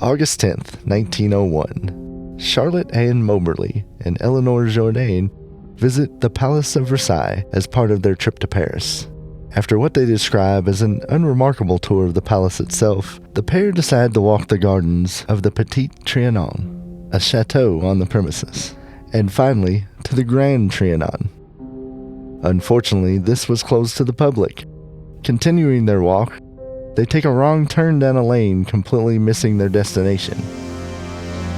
August 10th, 1901. Charlotte Ann Moberly and Eleanor Jourdain visit the Palace of Versailles as part of their trip to Paris. After what they describe as an unremarkable tour of the palace itself, the pair decide to walk the gardens of the Petit Trianon, a chateau on the premises, and finally to the Grand Trianon. Unfortunately, this was closed to the public. Continuing their walk, they take a wrong turn down a lane, completely missing their destination.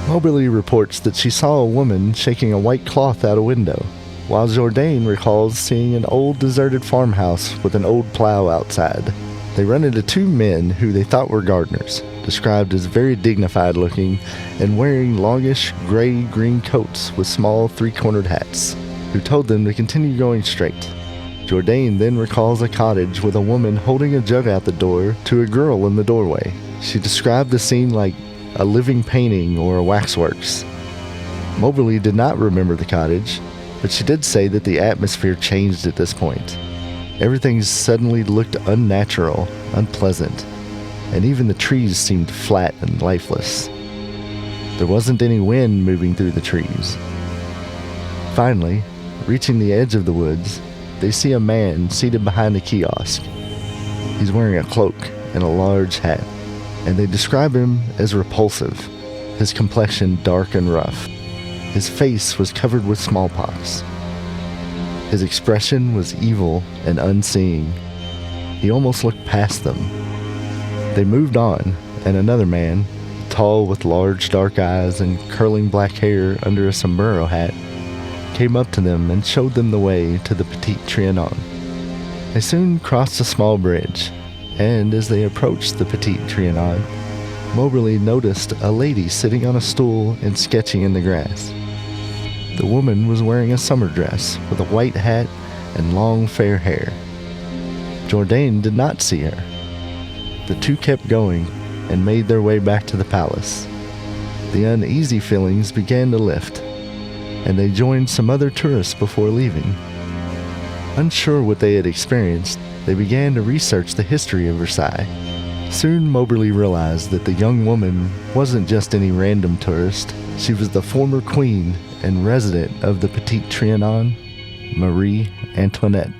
Moberly reports that she saw a woman shaking a white cloth out a window, while Jourdain recalls seeing an old deserted farmhouse with an old plow outside. They run into two men who they thought were gardeners, described as very dignified looking and wearing longish gray-green coats with small three-cornered hats, who told them to continue going straight. Jourdain then recalls a cottage with a woman holding a jug out the door to a girl in the doorway. She described the scene like a living painting or a waxworks. Moberly did not remember the cottage, but she did say that the atmosphere changed at this point. Everything suddenly looked unnatural, unpleasant, and even the trees seemed flat and lifeless. There wasn't any wind moving through the trees. Finally, reaching the edge of the woods, they see a man seated behind a kiosk. He's wearing a cloak and a large hat, and they describe him as repulsive, his complexion dark and rough. His face was covered with smallpox. His expression was evil and unseeing. He almost looked past them. They moved on, and another man, tall with large dark eyes and curling black hair under a sombrero hat, came up to them and showed them the way to the Petit Trianon. They soon crossed a small bridge, and as they approached the Petit Trianon, Moberly noticed a lady sitting on a stool and sketching in the grass. The woman was wearing a summer dress with a white hat and long fair hair. Jourdain did not see her. The two kept going and made their way back to the palace. The uneasy feelings began to lift, and they joined some other tourists before leaving. Unsure what they had experienced, they began to research the history of Versailles. Soon Moberly realized that the young woman wasn't just any random tourist. She was the former queen and resident of the Petit Trianon, Marie Antoinette.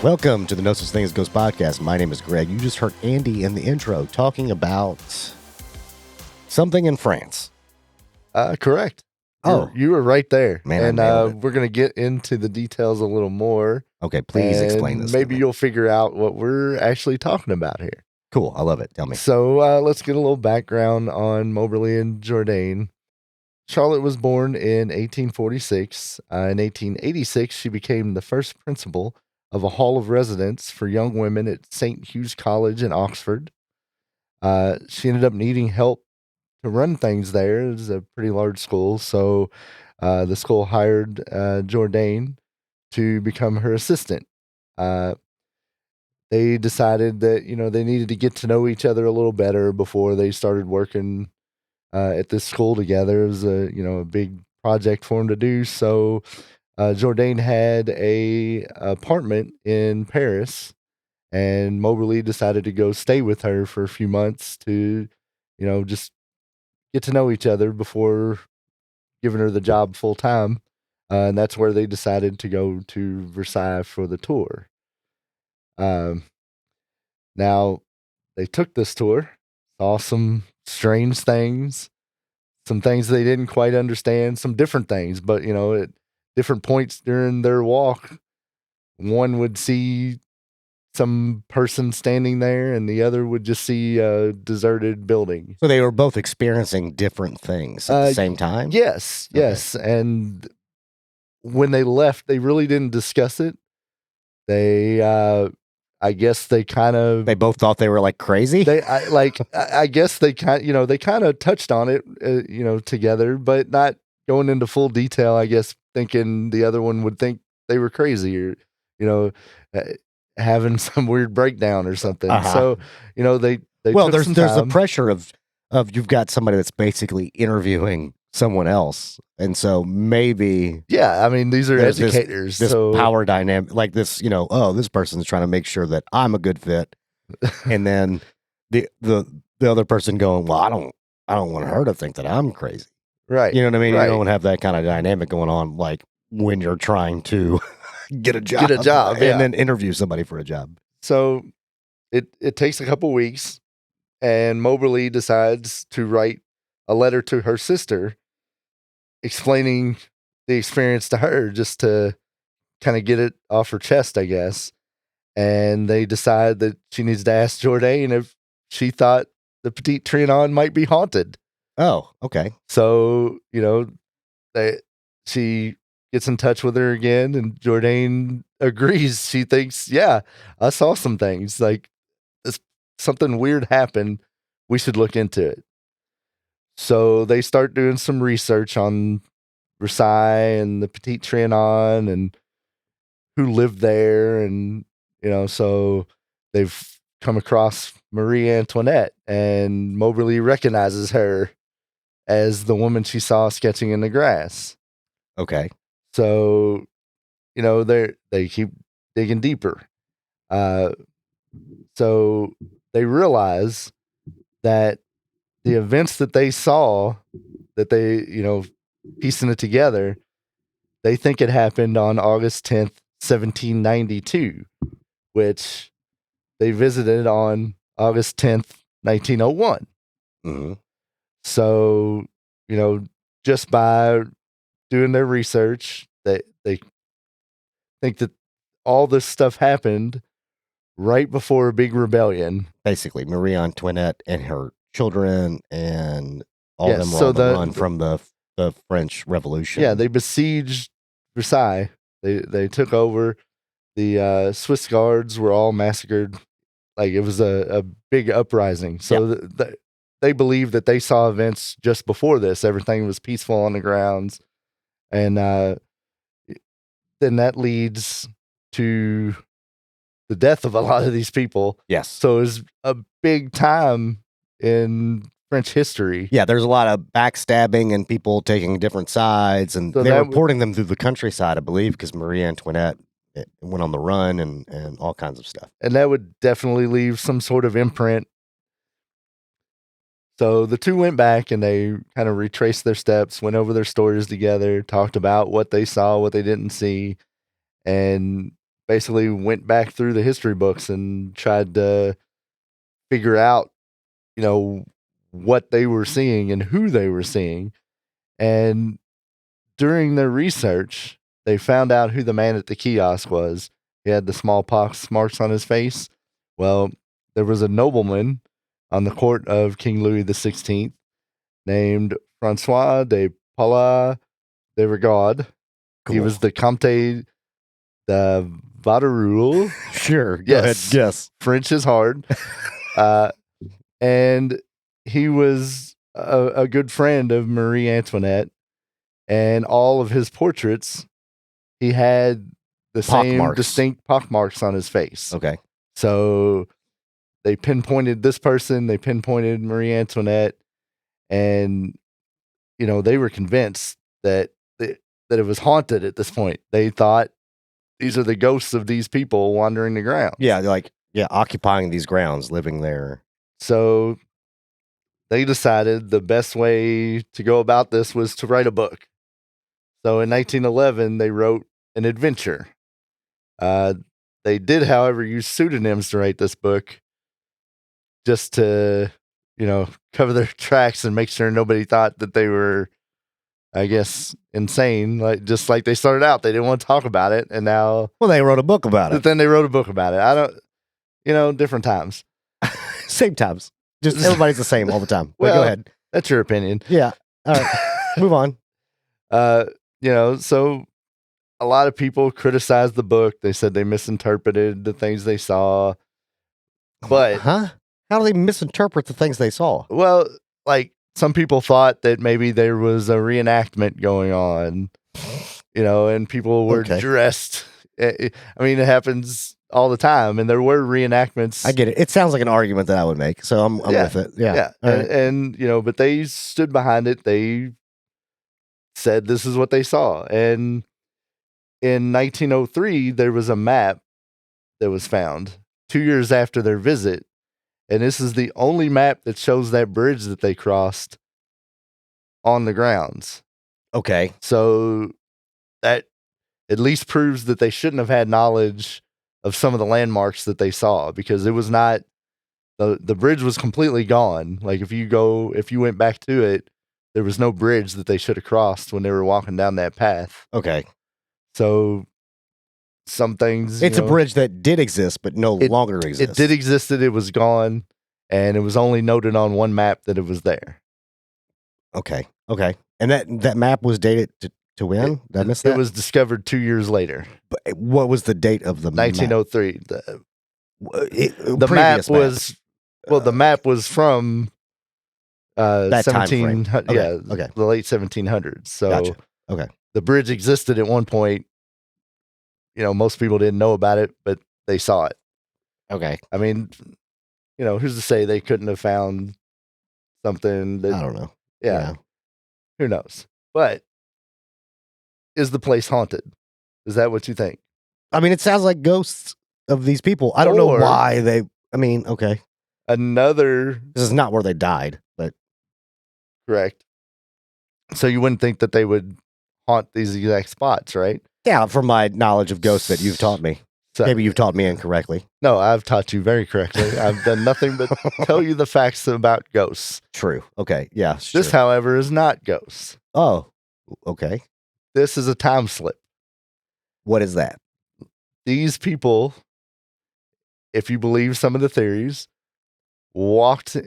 Welcome to the No Such Thing as Ghost podcast. My name is Greg. You just heard Andy in the intro talking about something in France. Correct. Oh. You were right there. Man, and we're going to get into the details a little more. Okay, please explain this. Maybe you'll figure out what we're actually talking about here. Cool. I love it. Tell me. So let's get a little background on Moberly and Jourdain. Charlotte was born in 1846. In 1886, she became the first principal of a hall of residence for young women at St. Hugh's College in Oxford. She ended up needing help to run things there. It was a pretty large school, so the school hired Jourdain to become her assistant. They decided that, they needed to get to know each other a little better before they started working at this school together. It was a big project for them to do, so Jourdain had a apartment in Paris, and Moberly decided to go stay with her for a few months to, just get to know each other before giving her the job full time. And that's where they decided to go to Versailles for the tour. Now, they took this tour, saw some strange things, some things they didn't quite understand, some different things, but, at different points during their walk, one would see some person standing there and the other would just see a deserted building. So they were both experiencing different things at the same time? Yes. And when they left, they really didn't discuss it. They, I guess they kind of, They both thought they were like crazy. I guess they they kind of touched on it, together, but not going into full detail. I guess thinking the other one would think they were crazy, or uh, having some weird breakdown or something. So they well, took there's some a time. pressure of you've got somebody that's basically interviewing someone else, and so maybe Yeah, I mean, these are there's educators. this so power dynamic, like this, oh, this person's trying to make sure that I'm a good fit, and then the other person going, well, I don't want her to think that I'm crazy. right, You know what I mean? right. You don't have that kind of dynamic going on, like when you're trying to get a job, and then interview somebody for a job. So it takes a couple weeks, and Moberly decides to write a letter to her sister explaining the experience to her, just to kind of get it off her chest, I guess. And they decide that she needs to ask Jourdain if she thought the Petite Trianon might be haunted. Oh, okay. So, she gets in touch with her again, and Jourdain agrees. She thinks, yeah, I saw some things. Like, something weird happened. We should look into it. So they start doing some research on Versailles and the Petite Trianon and who lived there. And, so they've come across Marie Antoinette, and Moberly recognizes her as the woman she saw sketching in the grass. Okay. So, they keep digging deeper. So they realize that the events that they saw, that they, piecing it together, they think it happened on August 10th, 1792, which they visited on August 10th, 1901. Mm-hmm. So, just by doing their research, they think that all this stuff happened right before a big rebellion. Basically, Marie Antoinette and her children and all Yes, them were so on the run from the French Revolution. Yeah, they besieged Versailles. They took over. The Swiss guards were all massacred. Like, it was a big uprising. So they believe that they saw events just before this. Everything was peaceful on the grounds. And then that leads to the death of a lot of these people. Yes. So it was a big time in French history. Yeah, there's a lot of backstabbing and people taking different sides, and they were reporting them through the countryside, I believe, because Marie Antoinette went on the run and all kinds of stuff. And that would definitely leave some sort of imprint. So the two went back and they kind of retraced their steps, went over their stories together, talked about what they saw, what they didn't see, and basically went back through the history books and tried to figure out, what they were seeing and who they were seeing. And during their research, they found out who the man at the kiosk was. He had the smallpox marks on his face. Well, there was a nobleman on the court of King Louis XVI named Francois de Paula de Vergade. Cool. He was the Comte de Vaudreuil. Sure. Go ahead. Yes. French is hard. And he was a good friend of Marie Antoinette, and all of his portraits, he had the same distinct pockmarks on his face. Okay. So they pinpointed this person, they pinpointed Marie Antoinette, and, they were convinced that it was haunted at this point. They thought these are the ghosts of these people wandering the grounds. Yeah, occupying these grounds, living there. So they decided the best way to go about this was to write a book. So in 1911, they wrote an adventure. They did, however, use pseudonyms to write this book, just to, cover their tracks and make sure nobody thought that they were, I guess, insane. Just like they started out, they didn't want to talk about it, and now, well, they wrote a book about it. Then they wrote a book about it. I don't, different times, same times. Just everybody's the same all the time. Well, go ahead. That's your opinion. Yeah. All right. Move on. So a lot of people criticized the book. They said they misinterpreted the things they saw. But How do they misinterpret the things they saw? Well, like some people thought that maybe there was a reenactment going on, and people were dressed. I mean, it happens all the time, and there were reenactments. I get it. It sounds like an argument that I would make, so I'm with it. Yeah. And but they stood behind it. They said this is what they saw. And in 1903, there was a map that was found 2 years after their visit. And this is the only map that shows that bridge that they crossed on the grounds. Okay. So that at least proves that they shouldn't have had knowledge of some of the landmarks that they saw, because it was not, the bridge was completely gone. Like if you went back to it, there was no bridge that they should have crossed when they were walking down that path. Okay. So some things, it's a bridge that did exist, but no longer exists. It did exist, it was gone, and it was only noted on one map that it was there. Okay. And that map was dated to when? Did I miss that? It was discovered 2 years later. But what was the date of the 1903. The map was the map was from that 17. time frame. Okay. The late 1700s. So gotcha. Okay. The bridge existed at one point. Most people didn't know about it, but they saw it. Okay. I mean, who's to say they couldn't have found something that, I don't know. Yeah. Who knows? But is the place haunted? Is that what you think? I mean, it sounds like ghosts of these people. I don't know why okay. This is not where they died, but. Correct. So you wouldn't think that they would haunt these exact spots, right? Yeah, from my knowledge of ghosts that you've taught me. So, maybe you've taught me incorrectly. No, I've taught you very correctly. I've done nothing but tell you the facts about ghosts. True. Okay. Yeah. This, however, is not ghosts. Oh, okay. This is a time slip. What is that? These people, if you believe some of the theories, walked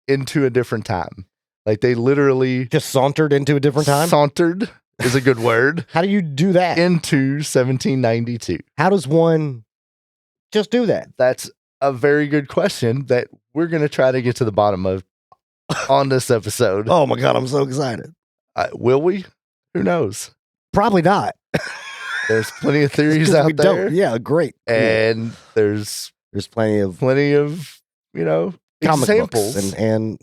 into a different time. Like they literally just sauntered into a different time? Sauntered is a good word. How do you do that? Into 1792. How does one just do that? That's a very good question that we're going to try to get to the bottom of on this episode. Oh my God, I'm so excited. Will we? Who knows? Probably not. There's plenty of theories out there. Yeah, great. And there's plenty of comic examples and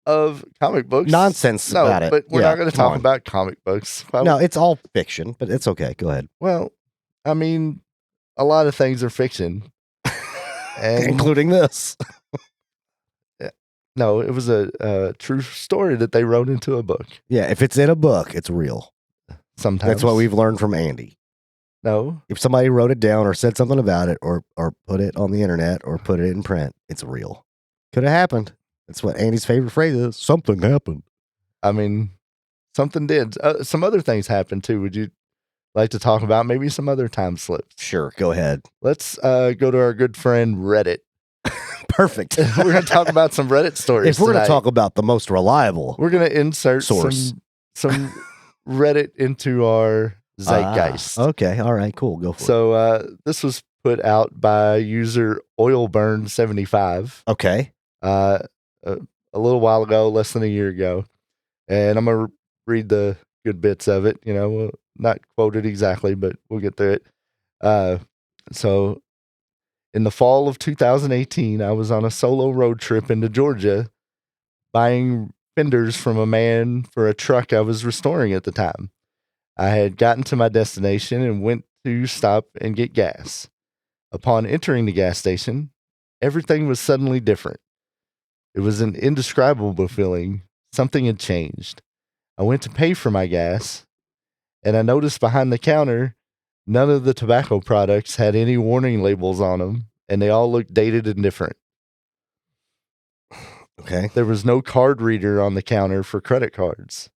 of comic books. Nonsense about it. But we're not going to talk about comic books. No, it's all fiction, but it's okay. Go ahead. Well, I mean, a lot of things are fiction. Including this. No, it was a true story that they wrote into a book. Yeah, if it's in a book, it's real. Sometimes. That's what we've learned from Andy. No. If somebody wrote it down or said something about it or put it on the internet or put it in print, it's real. Could have happened. That's what Andy's favorite phrase is. Something happened. I mean, something did. Some other things happened too. Would you like to talk about maybe some other time slips? Sure. Go ahead. Let's go to our good friend Reddit. Perfect. We're going to talk about some Reddit stories. If we're going to talk about the most reliable, we're going to insert source. some Reddit into our zeitgeist. Okay. All right. Cool. Go for it. So this was put out by user OilBurn75. Okay. A little while ago, less than a year ago. And I'm going to read the good bits of it. We'll not quote it exactly, but we'll get through it. So in the fall of 2018, I was on a solo road trip into Georgia buying fenders from a man for a truck I was restoring at the time. I had gotten to my destination and went to stop and get gas. Upon entering the gas station, everything was suddenly different. It was an indescribable feeling. Something had changed. I went to pay for my gas, and I noticed behind the counter, none of the tobacco products had any warning labels on them, and they all looked dated and different. Okay. There was no card reader on the counter for credit cards.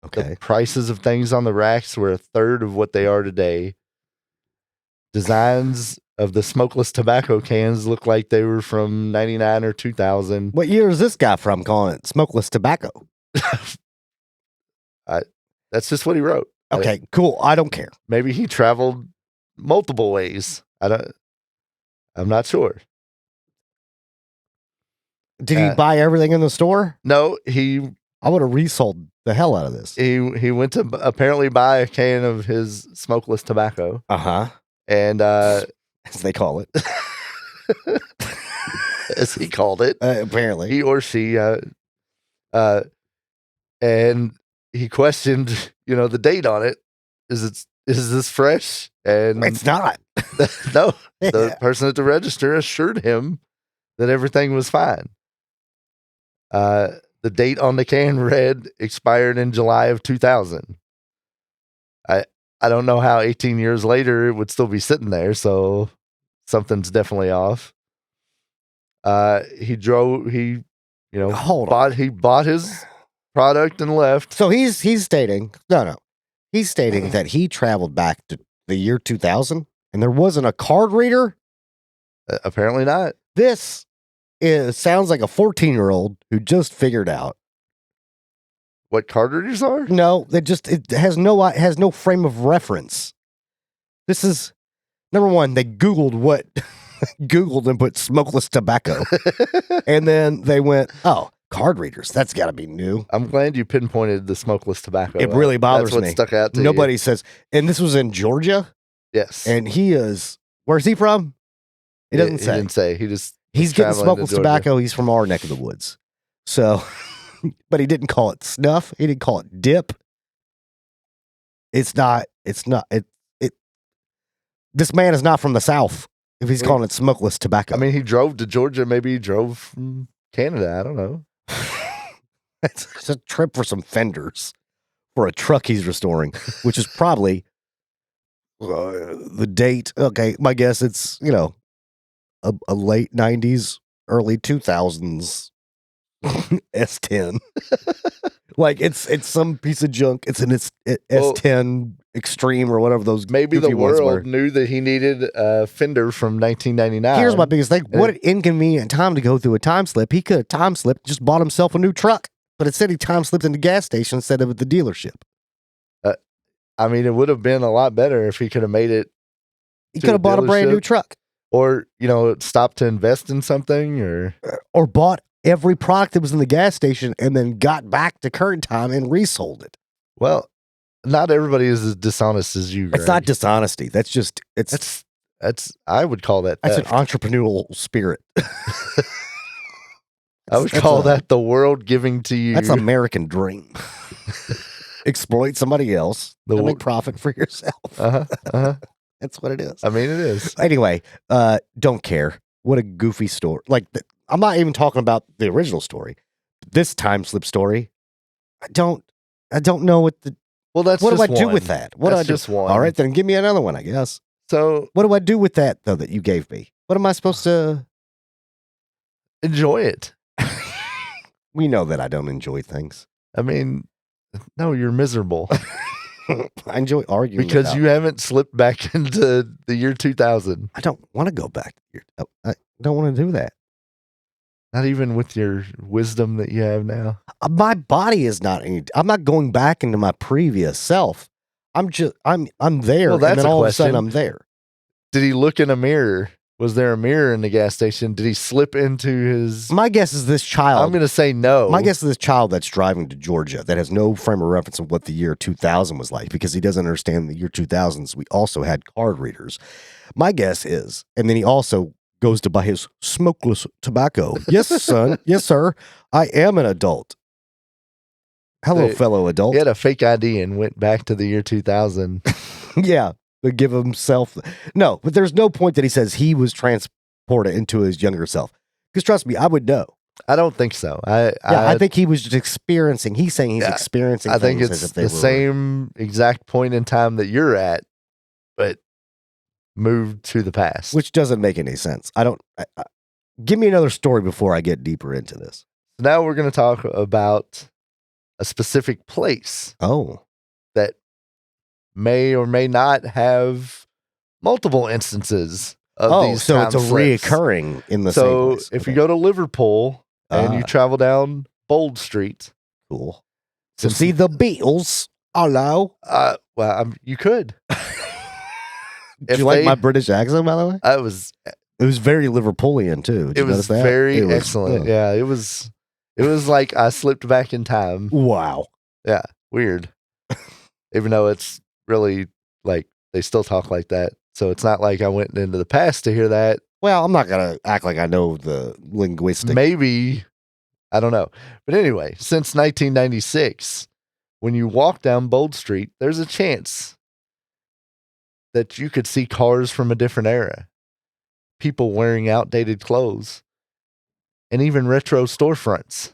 Okay. The prices of things on the racks were a third of what they are today. Designs of the smokeless tobacco cans looked like they were from 99 or 2000. What year is this guy from calling it smokeless tobacco? That's just what he wrote. Okay, cool. I don't care. Maybe he traveled multiple ways. I'm not sure. Did he buy everything in the store? No, I would have resold the hell out of this. He went to apparently buy a can of his smokeless tobacco. And as they call it, as he called it, apparently he or she, and he questioned, the date on it. Is this fresh? And it's not. No, the person at the register assured him that everything was fine. The date on the can read expired in July of 2000. I don't know how 18 years later it would still be sitting there, so something's definitely off. He bought his product and left. So he's stating he's stating that he traveled back to the year 2000 and there wasn't a card reader. Apparently not. This sounds like a 14-year-old who just figured out what card readers are. No, it has no frame of reference. This is number one. They Googled and put smokeless tobacco, and then they went, "Oh, card readers. That's got to be new." I'm glad you pinpointed the smokeless tobacco. It really bothers me. That's what stuck out to Nobody you. says, and this was in Georgia. Yes, and where's he from? He doesn't say. He didn't say. He's getting smokeless tobacco. He's from our neck of the woods. So, but he didn't call it snuff. He didn't call it dip. It's not. This man is not from the South if he's calling it smokeless tobacco. I mean, he drove to Georgia. Maybe he drove from Canada. I don't know. It's a trip for some fenders for a truck he's restoring, which is probably the date. Okay, my guess it's, a late 90s, early 2000s S10. Like it's some piece of junk. It's an S10 Extreme or whatever those. Maybe the world knew that he needed a fender from 1999. Here's my biggest thing. What an inconvenient time to go through a time slip. He could have time slipped, just bought himself a new truck. But instead he time slipped in the gas station instead of at the dealership. I mean, it would have been a lot better if he could have made it. He could have bought a brand new truck. Or, stopped to invest in something or bought every product that was in the gas station and then got back to current time and resold it. Well, not everybody is as dishonest as you, Greg. It's not dishonesty. That's just, I would call that theft. That's an entrepreneurial spirit. I would call that the world giving to you. That's American dream. Exploit somebody else and make profit for yourself. That's what it is. I mean, it is. Anyway, don't care. What a goofy story. I'm not even talking about the original story. This time slip story. I don't know what the. Well, that's what just do I do with that? What that's do I do? just one. All right, then give me another one, I guess. So, what do I do with that though that you gave me? What am I supposed to enjoy it? We know that I don't enjoy things. I mean, no, you're miserable. I enjoy arguing because you haven't slipped back into the year 2000. I don't want to go back to year. I don't want to do that. Not even with your wisdom that you have now. My body is not. I'm not going back into my previous self. I'm there. Well, that's and then all of a sudden I'm there. Did he look in a mirror? Was there a mirror in the gas station? Did he slip into his... My guess is this child... I'm going to say no. My guess is this child that's driving to Georgia that has no frame of reference of what the year 2000 was like because he doesn't understand the year 2000s. We also had card readers. My guess is, and then he also goes to buy his smokeless tobacco. Yes, son. Yes, sir. I am an adult. Hello, fellow adult. He had a fake ID and went back to the year 2000. Yeah. To give himself no, but there's no point that he says he was transported into his younger self. Because trust me, I would know. I don't think so. I think he was just experiencing. He's saying he's experiencing. I think it's the same exact point in time that you're at, but moved to the past, which doesn't make any sense. Give me another story before I get deeper into this. Now we're going to talk about a specific place. Oh, that may or may not have multiple instances of these. So it's a slips. reoccurring in the same place. So if you go to Liverpool and you travel down Bold Street, cool, to see the Beatles. Oh no. You could. Did you like my British accent, by the way? It was very Liverpoolian too. Did you notice that? Very excellent. Yeah, it was like I slipped back in time. Wow. Yeah, weird. Even though it's really like they still talk like that. So it's not like I went into the past to hear that. Well, I'm not going to act like I know the linguistic. Maybe. I don't know. But anyway, since 1996, when you walk down Bold Street, there's a chance that you could see cars from a different era, people wearing outdated clothes, and even retro storefronts.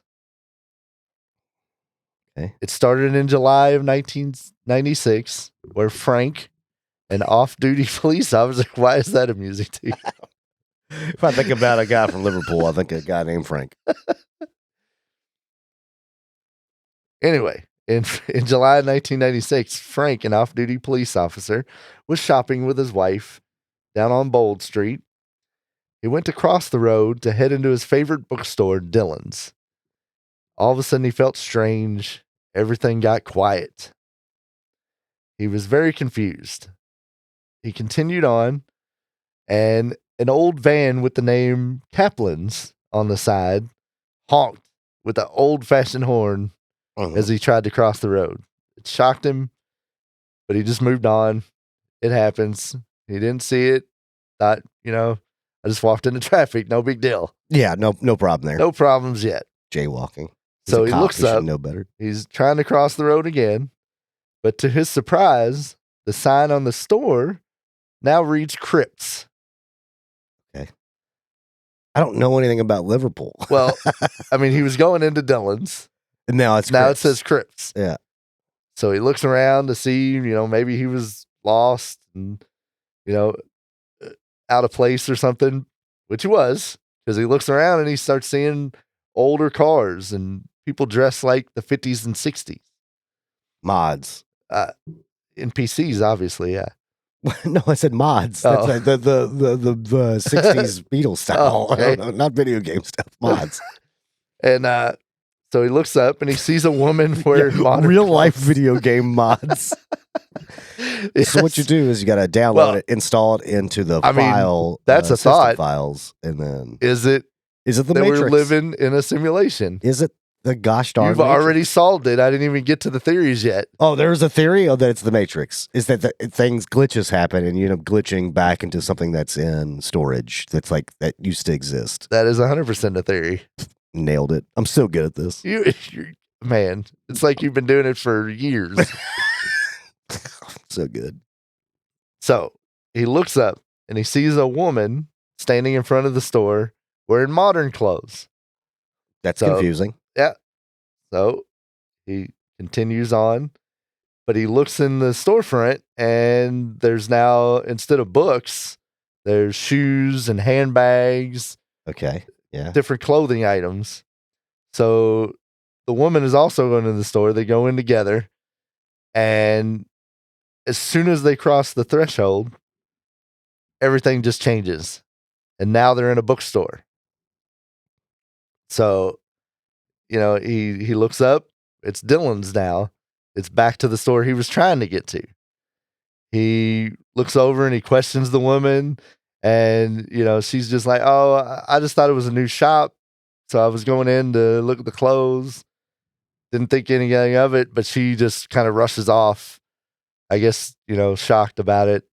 Okay. It started in July of 1996, where Frank, an off-duty police officer, why is that amusing to you? If I think about a guy from Liverpool, I think a guy named Frank. Anyway, in July of 1996, Frank, an off-duty police officer, was shopping with his wife down on Bold Street. He went to cross the road to head into his favorite bookstore, Dillon's. All of a sudden, he felt strange. Everything got quiet. He was very confused. He continued on, and an old van with the name Kaplan's on the side honked with an old-fashioned horn as he tried to cross the road. It shocked him, but he just moved on. It happens. He didn't see it. Thought, I just walked into traffic. No big deal. Yeah, no problem there. No problems yet. Jaywalking. So he looks up. Know better. He's trying to cross the road again, but to his surprise, the sign on the store now reads Crypts. Okay. I don't know anything about Liverpool. Well, he was going into Dillon's. And now it says Crypts. Yeah. So he looks around to see, maybe he was lost and, out of place or something, which he was, because he looks around and he starts seeing older cars and people dressed like the 50s and 60s. Mods. In PCs, obviously, yeah. No, I said mods. Oh. That's the 60s Beatles style. Oh, okay. Not video game stuff. Mods. And so he looks up and he sees a woman wearing real life video game mods. Yes. So what you do is you got to download it, install it into the file. That's a thought. Files, and then is it the that Matrix? We're living in a simulation? Is it the gosh darn? You've Matrix? already solved it. I didn't even get to the theories yet. Oh, there's a theory. Oh, that it's the Matrix. Is that glitches happen and you end up glitching back into something that's in storage that's like that used to exist. That is 100% a theory. Nailed it. I'm so good at this. Man, it's like you've been doing it for years. So good. So he looks up and he sees a woman standing in front of the store wearing modern clothes. That's confusing. Yeah. So he continues on, but he looks in the storefront and there's now, instead of books, there's shoes and handbags. Okay. Yeah. Different clothing items. So the woman is also going to the store. They go in together. And as soon as they cross the threshold, everything just changes. And now they're in a bookstore. So, he looks up. It's Dillon's now. It's back to the store he was trying to get to. He looks over and he questions the woman. And, she's just like, oh, I just thought it was a new shop. So I was going in to look at the clothes. Didn't think anything of it, but she just kind of rushes off. I guess, shocked about it.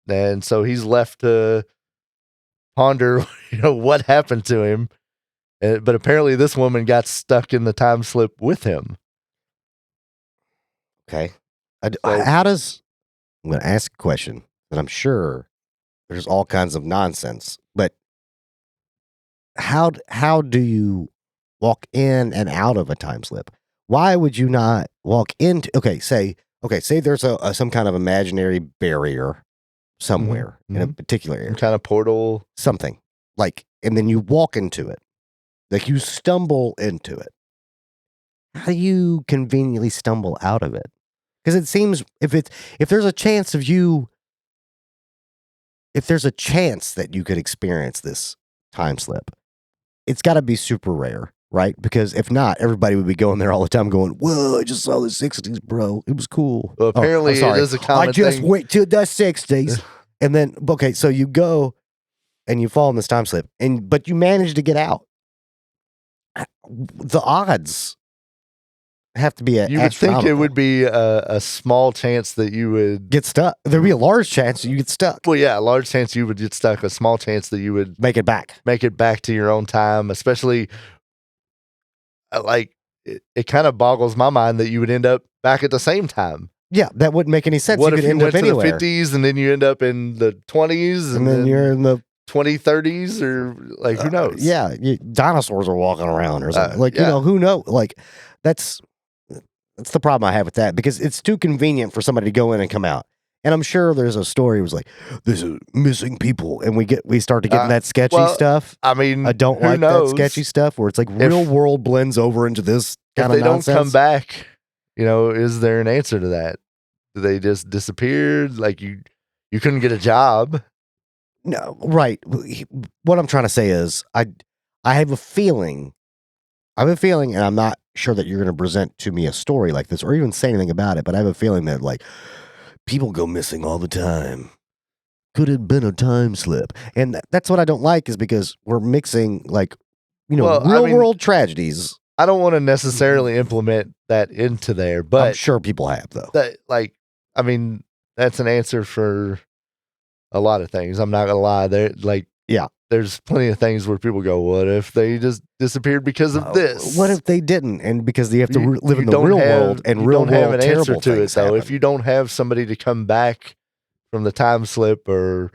And so he's left to ponder, what happened to him. But apparently this woman got stuck in the time slip with him. Okay. I'm going to ask a question that I'm sure there's all kinds of nonsense, but how do you walk in and out of a time slip? Why would you not walk into, say there's some kind of imaginary barrier somewhere in a particular area. Some kind of portal. Something. And then you walk into it. You stumble into it. How do you conveniently stumble out of it? Because it seems if there's a chance that you could experience this time slip, it's got to be super rare, right? Because if not, everybody would be going there all the time going, whoa, I just saw the 60s, bro. It was cool. Well, apparently it is a common I just thing. went to the 60s. And then, okay, so you go and you fall in this time slip, but you manage to get out. The odds have to be You would think it would be a small chance that you would get stuck. There'd be a large chance you get stuck. Well, yeah, a large chance you would get stuck. A small chance that you would make it back to your own time. Especially, like it kind of boggles my mind that you would end up back at the same time. Yeah, that wouldn't make any sense. What if you went to the 50s and then you end up in the 20s and then you're in the 2030s or like who knows? Yeah, dinosaurs are walking around or something. You know, who knows? Like that's the problem I have with that, because it's too convenient for somebody to go in and come out. And I'm sure there's a story it was like, this is missing people, and we start to get that sketchy stuff. I mean, I don't like that sketchy stuff where it's like real world blends over into this kind of nonsense. If they don't come back, you know, is there an answer to that? Do they just disappeared? Like you couldn't get a job? No, right. What I'm trying to say is I have a feeling, and I'm not sure that you're going to present to me a story like this or even say anything about it, but I have a feeling that like people go missing all the time. Could have been a time slip. And that's what I don't like, is because we're mixing like, you know, real world tragedies. I don't want to necessarily implement that into there, but I'm sure people have, though. That's an answer for a lot of things. I'm not gonna lie. There's plenty of things where people go, what if they just disappeared because of this? What if they didn't? And because they have to live in the real world, and real world have an answer to it, though. Happen. If you don't have somebody to come back from the time slip, or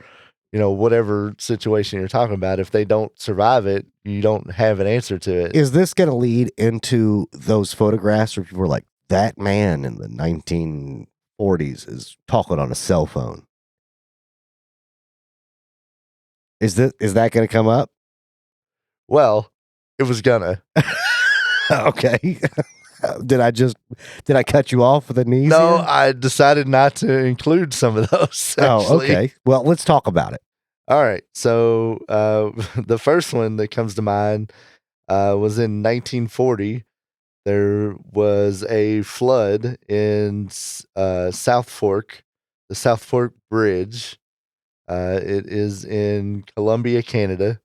you know, whatever situation you're talking about, if they don't survive it, you don't have an answer to it. Is this going to lead into those photographs where people were like, that man in the 1940s is talking on a cell phone? Is that going to come up? Well, it was gonna. Okay. Did I cut you off with a knees? No, I decided not to include some of those. Actually. Oh, okay. Well, let's talk about it. All right. So the first one that comes to mind was in 1940. There was a flood in South Fork, the South Fork Bridge. It is in Columbia, Canada.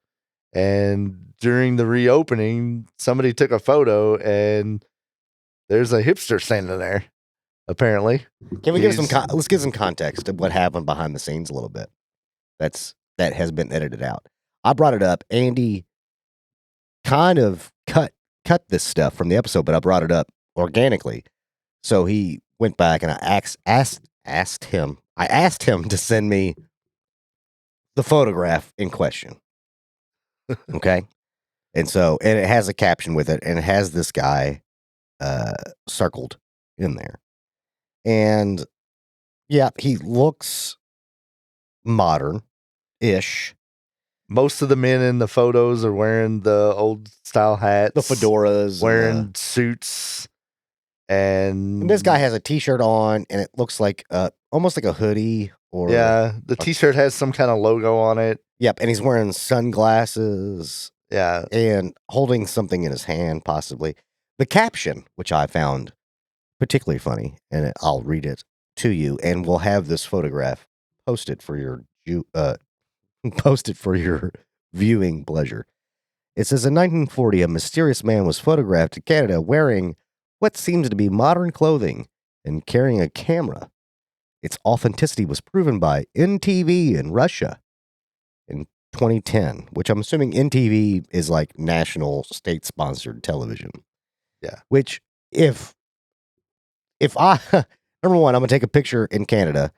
And during the reopening, somebody took a photo and there's a hipster standing there, apparently. Can we give let's give some context of what happened behind the scenes a little bit. That has been edited out. I brought it up. Andy kind of cut this stuff from the episode, but I brought it up organically. So he went back and I asked him to send me the photograph in question. Okay. And it has a caption with it, and it has this guy circled in there. And yeah, he looks modern-ish. Most of the men in the photos are wearing the old style hats, the fedoras, wearing suits. And this guy has a t-shirt on, and it looks like almost like a hoodie. The t-shirt has some kind of logo on it. Yep, and he's wearing sunglasses. Yeah. And holding something in his hand, possibly. The caption, which I found particularly funny, and I'll read it to you, and we'll have this photograph posted for your viewing pleasure. It says, in 1940, a mysterious man was photographed in Canada wearing what seems to be modern clothing and carrying a camera. Its authenticity was proven by NTV in Russia in 2010, which I'm assuming NTV is like national state-sponsored television. Yeah. Which, if I, number one, I'm going to take a picture in Canada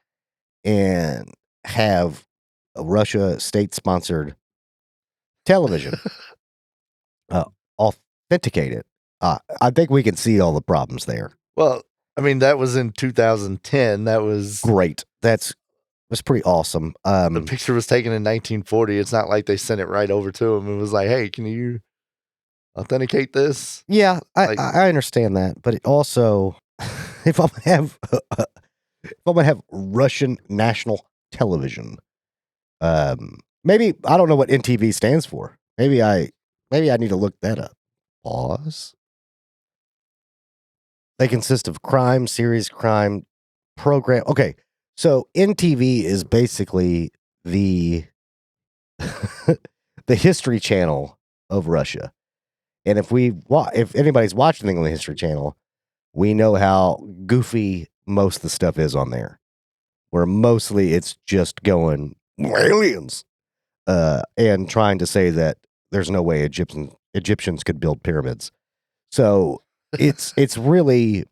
and have a Russia state-sponsored television authenticate it, I think we can see all the problems there. Well, I mean, that was in 2010. That was great. That was pretty awesome. The picture was taken in 1940. It's not like they sent it right over to him. It was like, hey, can you authenticate this? Yeah, I understand that, but it also, if I'm gonna have Russian national television, maybe I don't know what NTV stands for. Maybe I need to look that up. Pause. They consist of crime, series crime, program. Okay, so NTV is basically the the History Channel of Russia. And if anybody's watching anything on the History Channel, we know how goofy most of the stuff is on there. Where mostly it's just going aliens, and trying to say that there's no way Egyptians could build pyramids. So it's really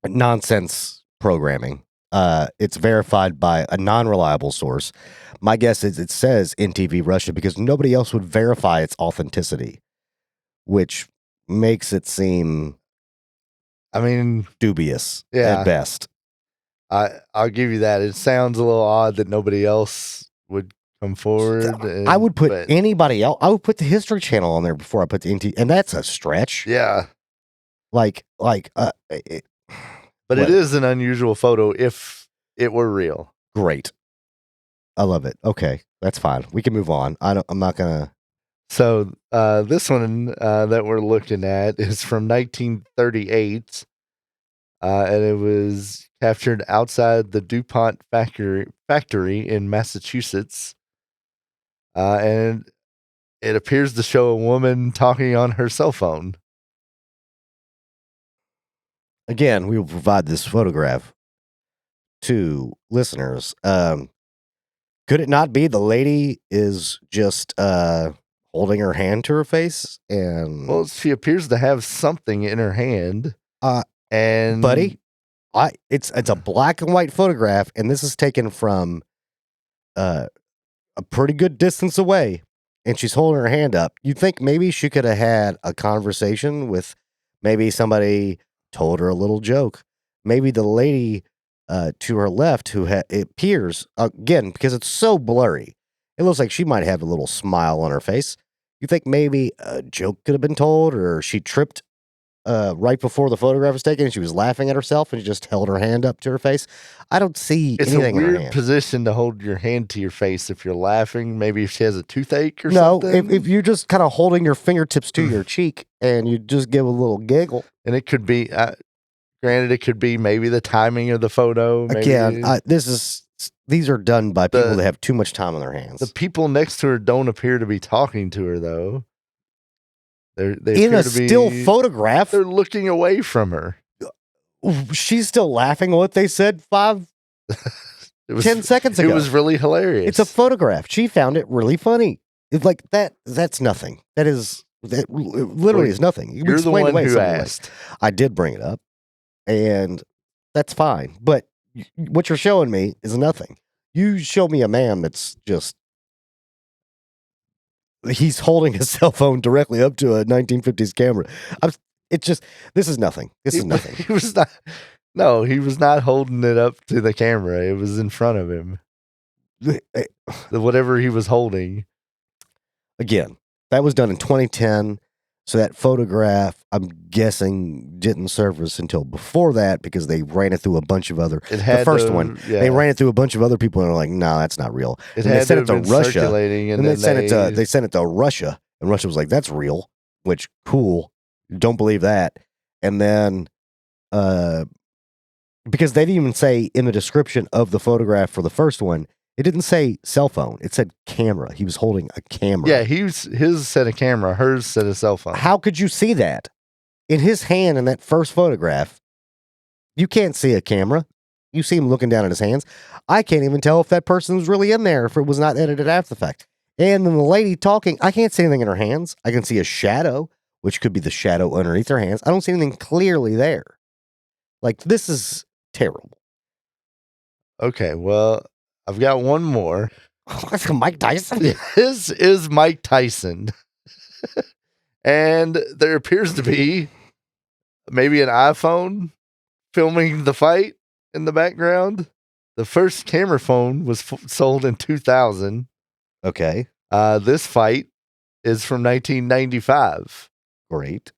nonsense programming. It's verified by a non-reliable source. My guess is it says NTV Russia because nobody else would verify its authenticity, which makes it seem, I mean, dubious yeah. at best. I'll give you that. It sounds a little odd that nobody else would come forward. I would put anybody else. I would put the History Channel on there before I put the NTV, and that's a stretch. Yeah. But it is an unusual photo if it were real. Great. I love it. Okay, that's fine. We can move on. I'm not gonna. So this one that we're looking at is from 1938, and it was captured outside the DuPont factory in Massachusetts, and it appears to show a woman talking on her cell phone. Again, we will provide this photograph to listeners. Could it not be the lady is just holding her hand to her face? And well, she appears to have something in her hand. And buddy, it's a black and white photograph, and this is taken from a pretty good distance away, and she's holding her hand up. You think maybe she could have had a conversation with maybe somebody told her a little joke. Maybe the lady to her left who it appears, again, because it's so blurry, it looks like she might have a little smile on her face. You think maybe a joke could have been told, or she tripped right before the photograph was taken and she was laughing at herself and she just held her hand up to her face? I don't see anything in her hand. It's a weird position to hold your hand to your face if you're laughing. Maybe if she has a toothache or something. No, if you're just kind of holding your fingertips to your cheek and you just give a little giggle. And it could be, granted, it could be maybe the timing of the photo. Maybe. Again, these are done by people that have too much time on their hands. The people next to her don't appear to be talking to her, though. They in a still photograph. They're looking away from her. She's still laughing at what they said 10 seconds ago. It was really hilarious. It's a photograph. She found it really funny. It's like that. That's nothing. That literally is nothing. You're the one who asked. I did bring it up, and that's fine. But what you're showing me is nothing. You show me a man that's just, he's holding his cell phone directly up to a 1950s camera. This is nothing. This is nothing. He was not holding it up to the camera. It was in front of him. Whatever he was holding. Again, that was done in 2010. So that photograph, I'm guessing, didn't surface until before that because they ran it through a bunch of other. The first one, they ran it through a bunch of other people and are like, "No, that's not real." And they sent it to Russia, and they sent it to Russia, and Russia was like, "That's real," which cool. Don't believe that. And then, because they didn't even say in the description of the photograph for the first one, it didn't say cell phone. It said camera. He was holding a camera. Yeah, his said a camera. Hers said a cell phone. How could you see that? In his hand in that first photograph, you can't see a camera. You see him looking down at his hands. I can't even tell if that person was really in there if it was not edited after the fact. And then the lady talking, I can't see anything in her hands. I can see a shadow, which could be the shadow underneath her hands. I don't see anything clearly there. Like, this is terrible. Okay, well, I've got one more. That's Mike Tyson. This is Mike Tyson. And there appears to be maybe an iPhone filming the fight in the background. The first camera phone was sold in 2000. Okay. This fight is from 1995. Great.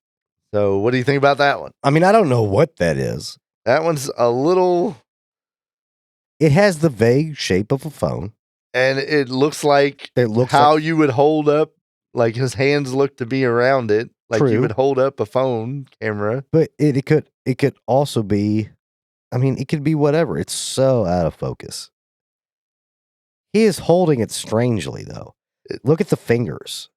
So what do you think about that one? I mean, I don't know what that is. That one's a little... It has the vague shape of a phone. And it looks like how you would hold up, like his hands look to be around it. Like you True. would hold up a phone camera. But it could also be, I mean, it could be whatever. It's so out of focus. He is holding it strangely, though. Look at the fingers.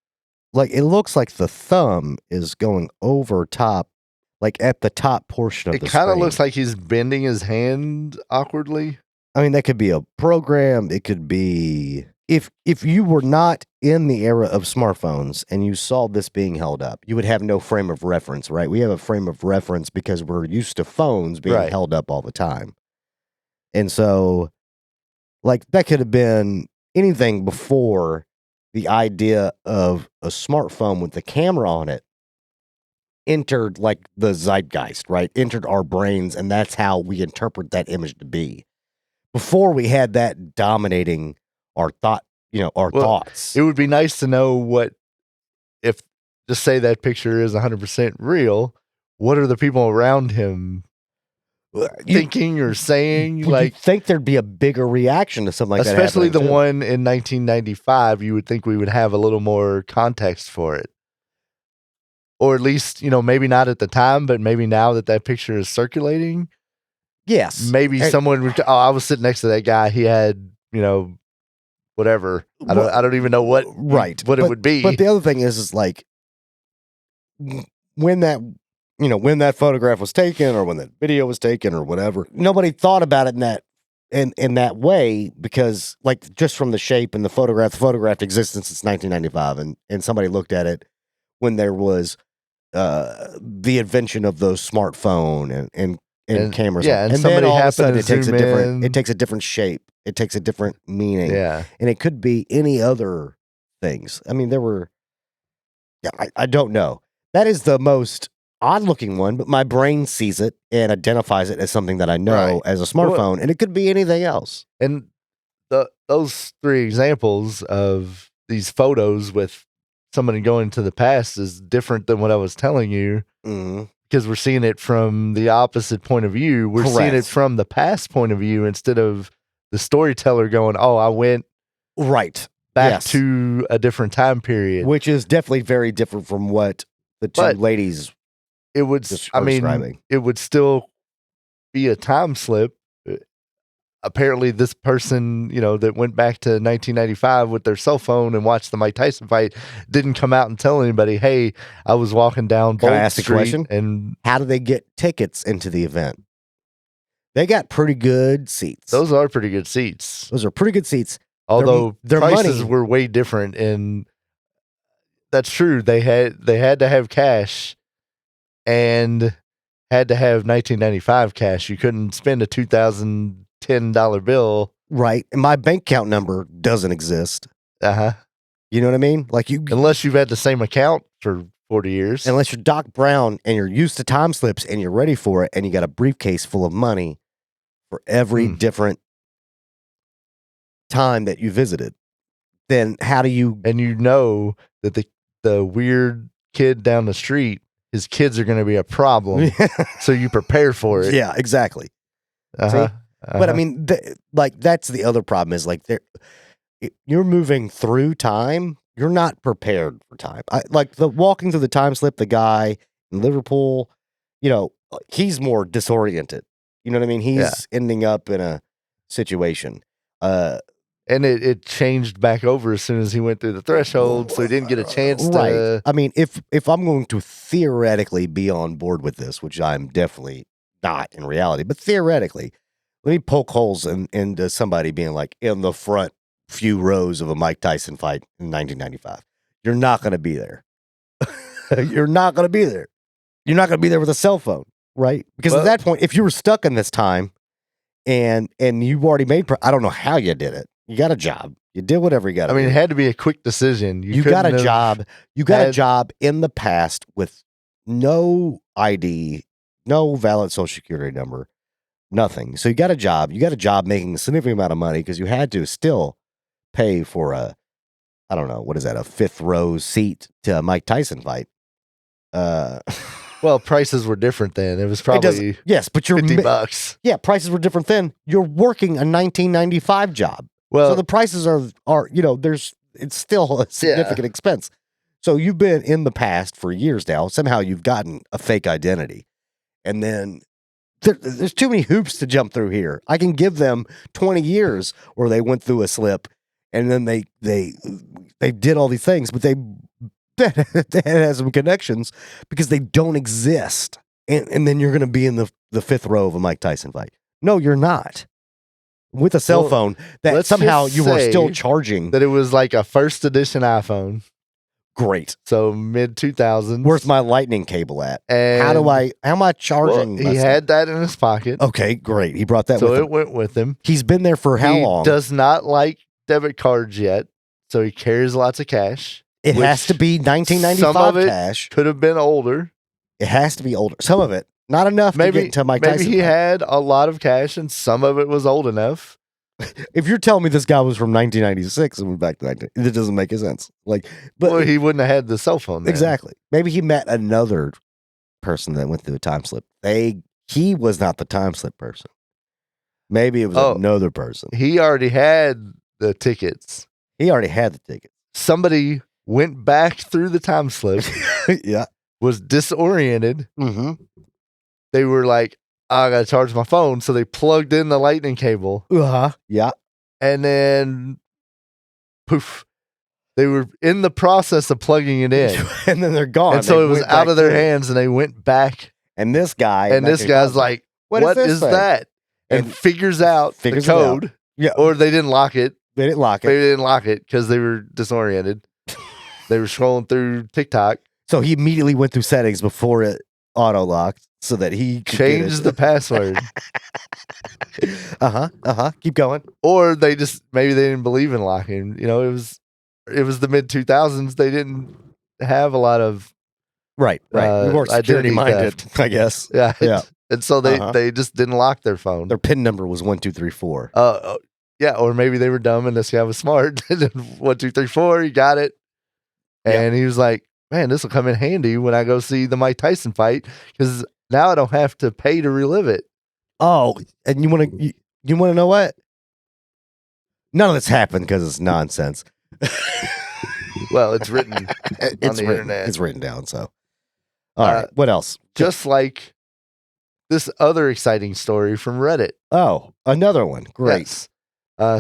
Like, it looks like the thumb is going over top, like at the top portion of It the kind of screen. looks like he's bending his hand awkwardly. I mean, that could be a program. It could be if you were not in the era of smartphones and you saw this being held up, you would have no frame of reference, right? We have a frame of reference because we're used to phones being Right. held up all the time. And so, like, that could have been anything before the idea of a smartphone with the camera on it entered, like, the zeitgeist, right? Entered our brains, and that's how we interpret that image to be. Before we had that dominating our thought, our thoughts. It would be nice to know what, if, just say that picture is 100% real, what are the people around him thinking or saying? Like, you'd think there'd be a bigger reaction to something like that. Especially the one in 1995, you would think we would have a little more context for it. Or at least, maybe not at the time, but maybe now that picture is circulating. Yes. Maybe someone would, I was sitting next to that guy. He had, whatever. I don't even know what it would be. But the other thing is like when that photograph was taken or when that video was taken or whatever, nobody thought about it in that way because, like, just from the shape and the photographed existence since 1995, and somebody looked at it when there was the invention of those smartphone and cameras. Yeah, and then all of a sudden it takes a different shape. It takes a different meaning. Yeah. And it could be any other things. I mean, there were, I don't know. That is the most odd looking one, but my brain sees it and identifies it as something that I know as a smartphone, and it could be anything else. And those three examples of these photos with somebody going to the past is different than what I was telling you. Mm-hmm. Because we're seeing it from the opposite point of view. We're seeing it from the past point of view instead of the storyteller going, oh, I went back to a different time period. Which is definitely very different from what the two ladies describing. It would still be a time slip. Apparently this person, that went back to 1995 with their cell phone and watched the Mike Tyson fight didn't come out and tell anybody, hey, I was walking down Bolt Street. Question? And how do they get tickets into the event? They got pretty good seats. Those are pretty good seats. Those are pretty good seats. Although their prices were way different, and that's true. They had to have cash and had to have 1995 cash. You couldn't spend a $2,010 bill. Right. And my bank account number doesn't exist. Uh-huh. You know what I mean? Like unless you've had the same account for 40 years. Unless you're Doc Brown and you're used to time slips and you're ready for it and you got a briefcase full of money for every different time that you visited, then how do you... And that the weird kid down the street, his kids are going to be a problem. So you prepare for it. Yeah, exactly. But I mean, that's the other problem is like you're moving through time. You're not prepared for time. Like the walking through the time slip, the guy in Liverpool, he's more disoriented. You know what I mean? He's ending up in a situation. And it changed back over as soon as he went through the threshold, so he didn't get a chance to... Right. I mean, if I'm going to theoretically be on board with this, which I'm definitely not in reality, but theoretically, let me poke holes into somebody being like in the front few rows of a Mike Tyson fight in 1995. You're not going to be there. You're not going to be there. You're not going to be there with a cell phone, right? Because at that point, if you were stuck in this time and you've already made... I don't know how you did it. You got a job. You did whatever you got to do. I mean, it had to be a quick decision. You got a job. You got a job in the past with no ID, no valid social security number, nothing. So you got a job. You got a job making a significant amount of money because you had to still pay for a fifth row seat to a Mike Tyson fight. Well, prices were different then. It was probably but you're $50. Yeah, prices were different then. You're working a 1995 job. Well, so the prices are it's still a significant expense. So you've been in the past for years now. Somehow you've gotten a fake identity. And then there's too many hoops to jump through here. I can give them 20 years where they went through a slip and then they did all these things, but that has some connections because they don't exist. And then you're going to be in the fifth row of a Mike Tyson fight. No, you're not. With a cell phone that somehow you were still charging. That it was like a first edition iPhone. Great. So mid 2000s. Where's my lightning cable at? And how am I charging? Well, he had that in his pocket. Okay, great. He brought that so with him. it went with him. He's been there for how long? He does not like debit cards yet, so he carries lots of cash. It has to be 1995 some of it cash. Could have been older. It has to be older. Some of it. Not enough to get to Mike Tyson. Maybe he had a lot of cash and some of it was old enough. If you're telling me this guy was from 1996 and went back to 19, it doesn't make sense. But he wouldn't have had the cell phone then. Exactly. Maybe he met another person that went through a time slip. He was not the time slip person. Maybe it was another person. He already had the tickets. Somebody went back through the time slip. Yeah. Was disoriented. Mm-hmm. They were like, I gotta charge my phone, so they plugged in the lightning cable. Yeah. And then poof. They were in the process of plugging it in. And then they're gone. And so it was out of their hands and they went back. And this guy's like, what is that? And figures out the code. Yeah. Or they didn't lock it. They didn't lock it because they were disoriented. They were scrolling through TikTok. So he immediately went through settings before it auto locked so that he could changed the password. Keep going. Or maybe they didn't believe in locking. You know, it was the mid 2000s. They didn't have a lot of right. We weren't security minded, I guess. Yeah. And so they just didn't lock their phone. Their PIN number was 1234. Yeah, or maybe they were dumb and this guy was smart. 1, 2, 3, 4. He got it, and he was like, "Man, this will come in handy when I go see the Mike Tyson fight because now I don't have to pay to relive it." Oh, and you want to know what? None of this happened because it's nonsense. Well, it's written on the internet. It's written down. So, all right. What else? Just like this other exciting story from Reddit. Oh, another one. Great. Yes.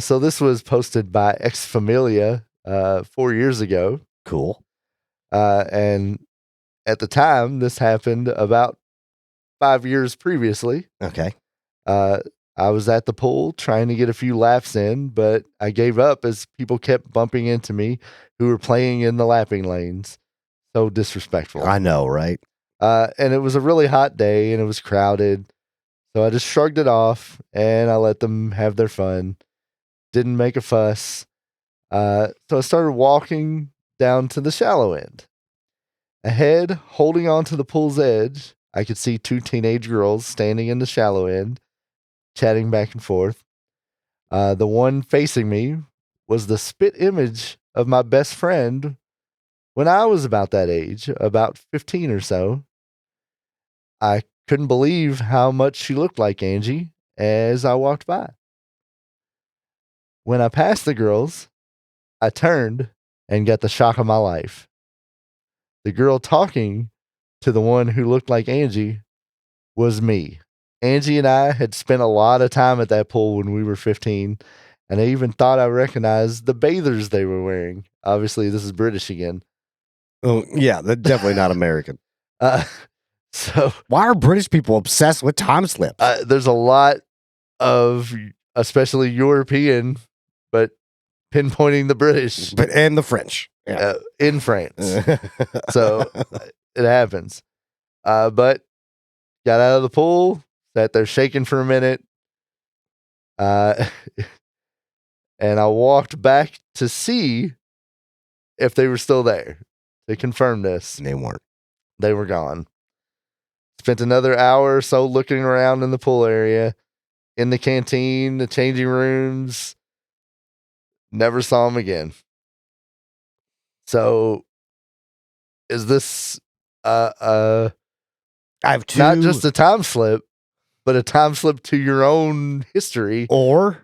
So this was posted by Ex Familia 4 years ago. Cool. And at the time, this happened about 5 years previously. Okay. I was at the pool trying to get a few laps in, but I gave up as people kept bumping into me who were playing in the lapping lanes. So disrespectful. I know, right? And it was a really hot day and it was crowded. So I just shrugged it off and I let them have their fun. Didn't make a fuss. So I started walking down to the shallow end. Ahead, holding on to the pool's edge, I could see 2 teenage girls standing in the shallow end, chatting back and forth. The one facing me was the spit image of my best friend when I was about that age, about 15 or so. I couldn't believe how much she looked like Angie as I walked by. When I passed the girls, I turned and got the shock of my life. The girl talking to the one who looked like Angie was me. Angie and I had spent a lot of time at that pool when we were 15, and I even thought I recognized the bathers they were wearing. Obviously, this is British again. Oh, yeah, they're definitely not American. So why are British people obsessed with time slips? There's a lot of, especially European, but pinpointing the British. And the French. Yeah. In France. So it happens. But got out of the pool, sat there shaking for a minute. And I walked back to see if they were still there to confirm this. And they weren't. They were gone. Spent another hour or so looking around in the pool area, in the canteen, the changing rooms. Never saw them again. So, is this I have two, not just a time slip, but a time slip to your own history, or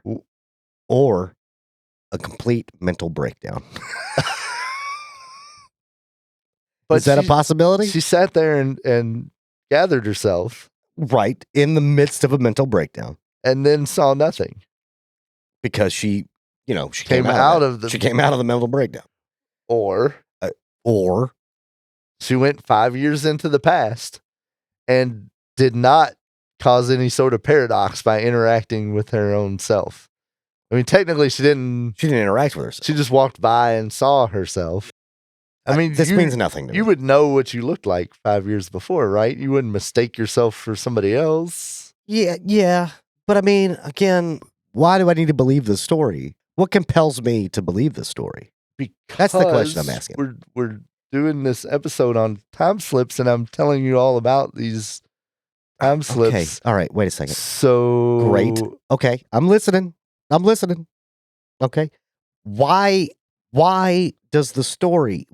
a complete mental breakdown? But Is that a possibility? She sat there and gathered herself. Right. In the midst of a mental breakdown. And then saw nothing. Because she came out of the... She came out of the mental breakdown. Or she went 5 years into the past and did not cause any sort of paradox by interacting with her own self. I mean, technically, she didn't interact with herself. She just walked by and saw herself. I mean, this means nothing to me. You would know what you looked like 5 years before, right? You wouldn't mistake yourself for somebody else. Yeah. But I mean, again, why do I need to believe this story? What compels me to believe this story? Because that's the question I'm asking. We're doing this episode on time slips, and I'm telling you all about these time slips. Okay. All right. Wait a second. So great. Okay. I'm listening. Okay. Why does this person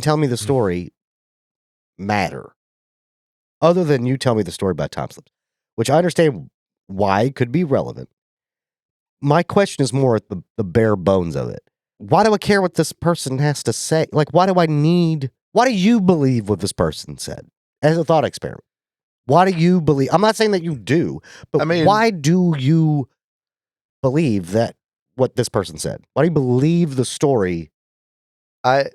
tell me the story matter? Other than you tell me the story about time slips, which I understand why it could be relevant. My question is more at the bare bones of it. Why do I care what this person has to say? Like, why do you believe what this person said as a thought experiment? Why do you believe? I'm not saying that you do, but I mean, why do you believe that what this person said? Why do you believe the story? I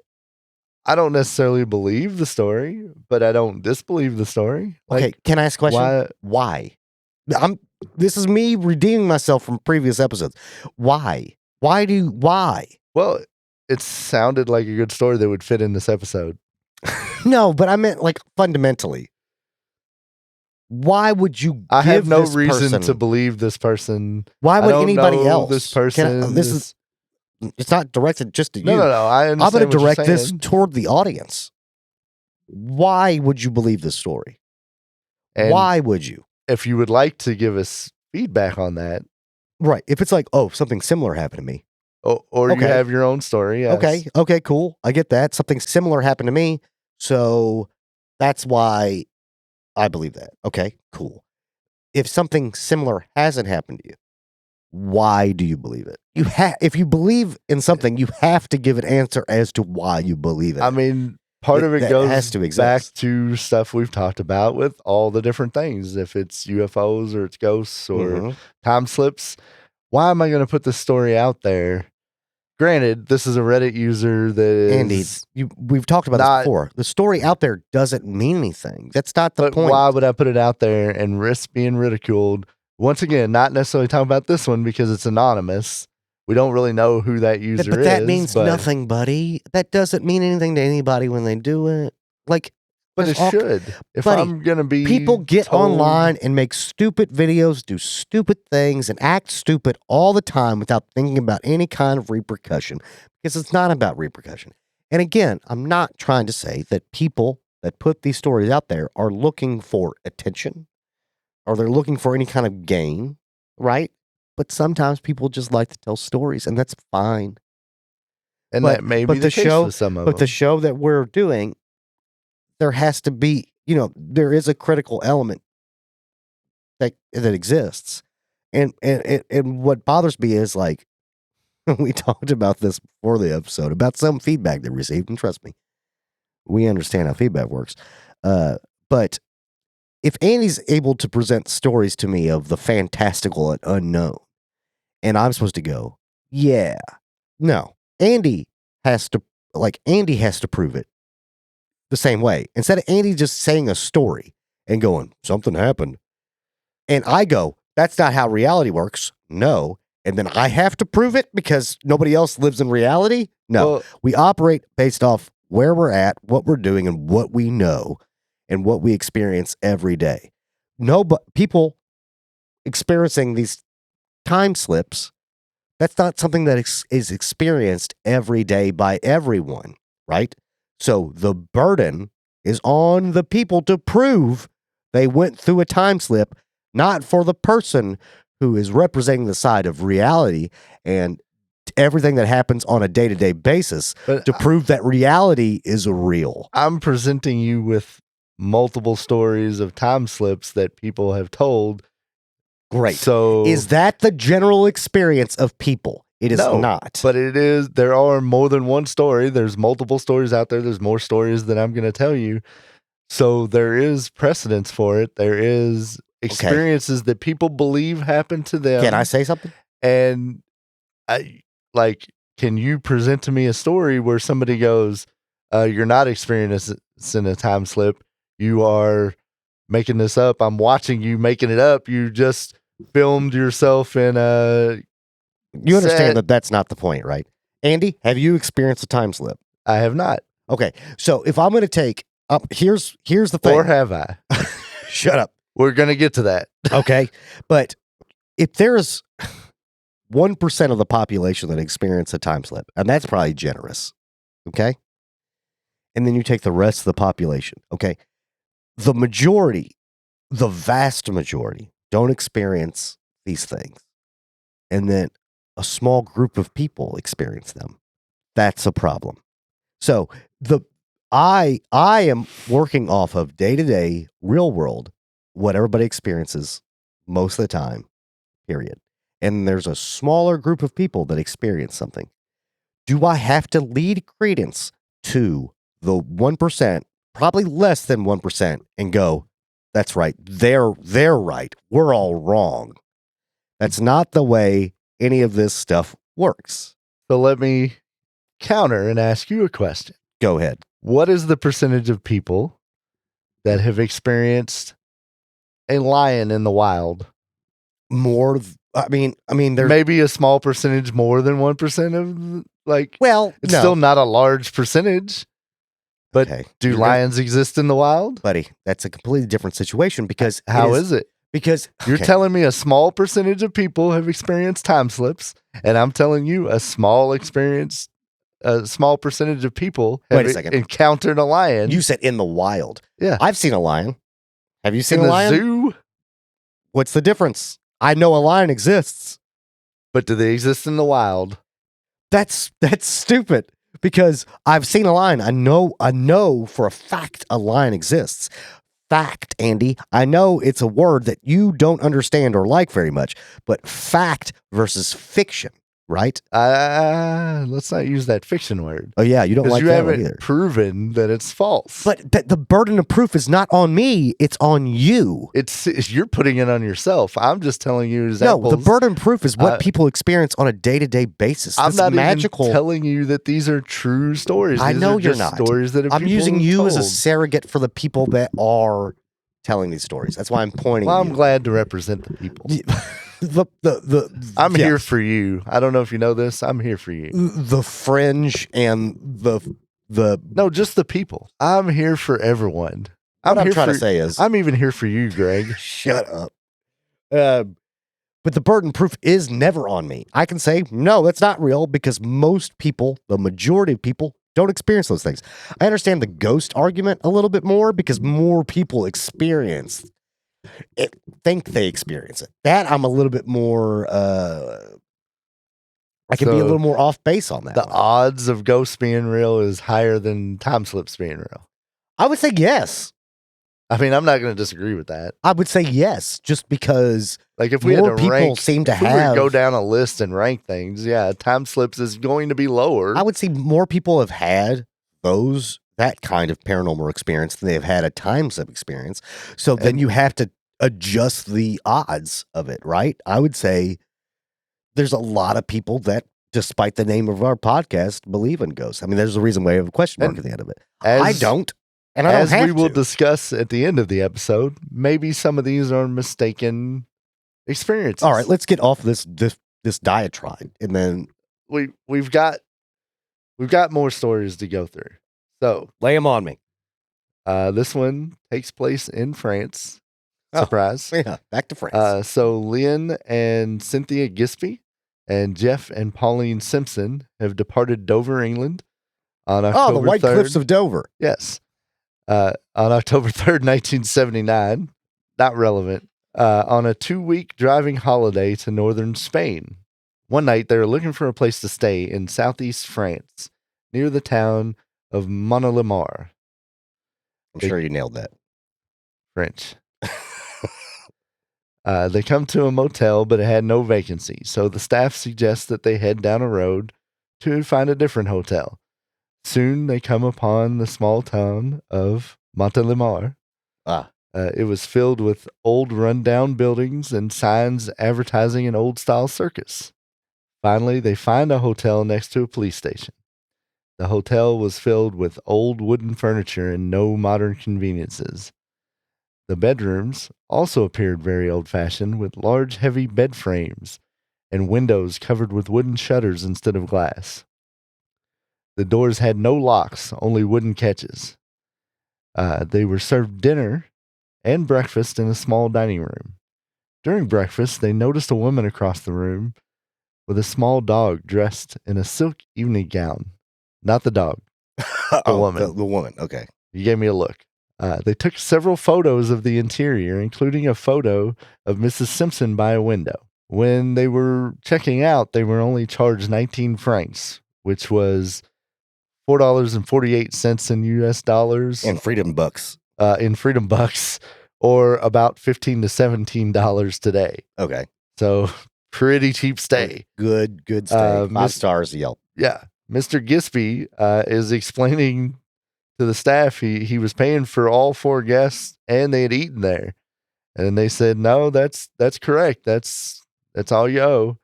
don't necessarily believe the story, but I don't disbelieve the story. Okay, can I ask a question? Why? This is me redeeming myself from previous episodes. Why? Why? Well, it sounded like a good story that would fit in this episode. No, but I meant like fundamentally. Why would you? I have no reason to believe this person. Why would anybody else? This person. It's not directed just to you. No. I understand. I'm going to direct this toward the audience. Why would you believe this story? And why would you? If you would like to give us feedback on that, right? If it's like, oh, something similar happened to me, or you have your own story. Yes. Okay, cool. I get that. Something similar happened to me, so that's why I believe that. Okay, cool. If something similar hasn't happened to you, why do you believe it? If you believe in something, you have to give an answer as to why you believe it. I mean, part of it goes back to stuff we've talked about with all the different things. If it's UFOs or it's ghosts or time slips, why am I going to put this story out there? Granted, this is a Reddit user that is... Andy, we've talked about this before. The story out there doesn't mean anything. That's not the point. Why would I put it out there and risk being ridiculed? Once again, not necessarily talking about this one because it's anonymous. We don't really know who that user is. But that means nothing, buddy. That doesn't mean anything to anybody when they do it. Like, but it should. If I'm going to be people get online and make stupid videos, do stupid things, and act stupid all the time without thinking about any kind of repercussion, because it's not about repercussion. And again, I'm not trying to say that people that put these stories out there are looking for attention or they're looking for any kind of gain, right? But sometimes people just like to tell stories, and that's fine. And that may be the case with some of them. But the show that we're doing, there has to be, there is a critical element that exists. And what bothers me is, like, we talked about this before the episode, about some feedback they received, and trust me, we understand how feedback works. But if Andy's able to present stories to me of the fantastical and unknown, and I'm supposed to go, yeah, no, Andy has to prove it the same way. Instead of Andy just saying a story and going, something happened, and I go, that's not how reality works. No. And then I have to prove it because nobody else lives in reality. No, we operate based off where we're at, what we're doing, and what we know and what we experience every day. No, but people experiencing these time slips, that's not something that is experienced every day by everyone, right? So the burden is on the people to prove they went through a time slip, not for the person who is representing the side of reality and everything that happens on a day-to-day basis, but to prove that reality is real. I'm presenting you with multiple stories of time slips that people have told. Great. So is that the general experience of people? It is No, not. But it is. There are more than one story. There's multiple stories out there. There's more stories than I'm going to tell you. So there is precedence for it. There is experiences that people believe happen to them. Can I say something? And can you present to me a story where somebody goes, you're not experiencing a time slip. You are making this up. I'm watching you making it up. You just filmed yourself in a You understand that that's not the point, right? Andy, have you experienced a time slip? I have not. Okay. So if I'm going to take here's the thing. Or have I? Shut up. We're going to get to that. Okay. But if there's 1% of the population that experience a time slip, and that's probably generous. Okay. And then you take the rest of the population. Okay. The majority, the vast majority, don't experience these things. And then a small group of people experience them. That's a problem. So I am working off of day-to-day, real world, what everybody experiences most of the time, period. And there's a smaller group of people that experience something. Do I have to lead credence to the 1%, probably less than 1%, and go, that's right, they're right, we're all wrong? That's not the way any of this stuff works. So let me counter and ask you a question. Go ahead. What is the percentage of people that have experienced a lion in the wild? More, I mean, there's maybe a small percentage more than 1% of it's no. still not a large percentage. But Okay. do lions exist in the wild? Buddy, that's a completely different situation because how is it? Because you're telling me a small percentage of people have experienced time slips, and I'm telling you a small percentage of people have encountered a lion. You said in the wild. Yeah. I've seen a lion. Have you seen a lion? In the zoo? What's the difference? I know a lion exists. But do they exist in the wild? That's stupid because I've seen a lion. I know for a fact a lion exists. Fact, Andy. I know it's a word that you don't understand or like very much, but fact versus fiction, right? Let's not use that fiction word. Oh yeah, you don't like that one either. Proven that it's false. But the burden of proof is not on me; it's on you. You're putting it on yourself. I'm just telling you examples. No, the burden of proof is what people experience on a day-to-day basis. I'm not magical. Even telling you that these are true stories. I know you're not. Stories that I'm using you as a surrogate for the people that are telling these stories. That's why I'm pointing. Well, I'm glad to represent the people. I'm here for you. I don't know if you know this. I'm here for you. The fringe and no, just the people. I'm here for everyone. What I'm trying to say is I'm even here for you, Greg. Shut up. But the burden proof is never on me. I can say, no, that's not real because most people, the majority of people, don't experience those things. I understand the ghost argument a little bit more because more people experience it, think they experience it. That I'm a little bit more, I can be a little more off base on that. The odds of ghosts being real is higher than time slips being real. I would say yes. I mean, I'm not going to disagree with that. I would say yes, just because if we had to people rank, seem to if we have go down a list and rank things, yeah, time slips is going to be lower. I would say more people have had that kind of paranormal experience than they've had a time slip experience. So then you have to adjust the odds of it, right? I would say there's a lot of people that, despite the name of our podcast, believe in ghosts. I mean, there's a reason why I have a question mark at the end of it. I don't. And I don't have we will discuss at the end of the episode, maybe some of these are mistaken experiences. All right, let's get off this diatribe, and then we've got more stories to go through. So lay them on me. This one takes place in France. Surprise! Yeah, back to France. So Lynn and Cynthia Gisby and Jeff and Pauline Simpson have departed Dover, England, on October the White 3rd. Cliffs of Dover. Yes. On October 3rd, 1979, not relevant, on a 2-week driving holiday to northern Spain. One night, they were looking for a place to stay in southeast France, near the town of Montélimar. I'm sure you nailed that. French. They come to a motel, but it had no vacancy. So the staff suggests that they head down a road to find a different hotel. Soon they come upon the small town of Montelimar. It was filled with old rundown buildings and signs advertising an old-style circus. Finally, they find a hotel next to a police station. The hotel was filled with old wooden furniture and no modern conveniences. The bedrooms also appeared very old-fashioned, with large, heavy bed frames and windows covered with wooden shutters instead of glass. The doors had no locks, only wooden catches. They were served dinner and breakfast in a small dining room. During breakfast, they noticed a woman across the room with a small dog dressed in a silk evening gown. Not the dog, the woman. The woman, okay. You gave me a look. They took several photos of the interior, including a photo of Mrs. Simpson by a window. When they were checking out, they were only charged 19 francs, which was $4.48 in US dollars. And freedom bucks. In freedom bucks, or about $15 to $17 today. Okay. So pretty cheap stay. Good stay. 5 stars Yelp. Yeah. Mr. Gisby is explaining to the staff he was paying for all 4 guests and they had eaten there. And they said, no, that's correct. That's all you owe.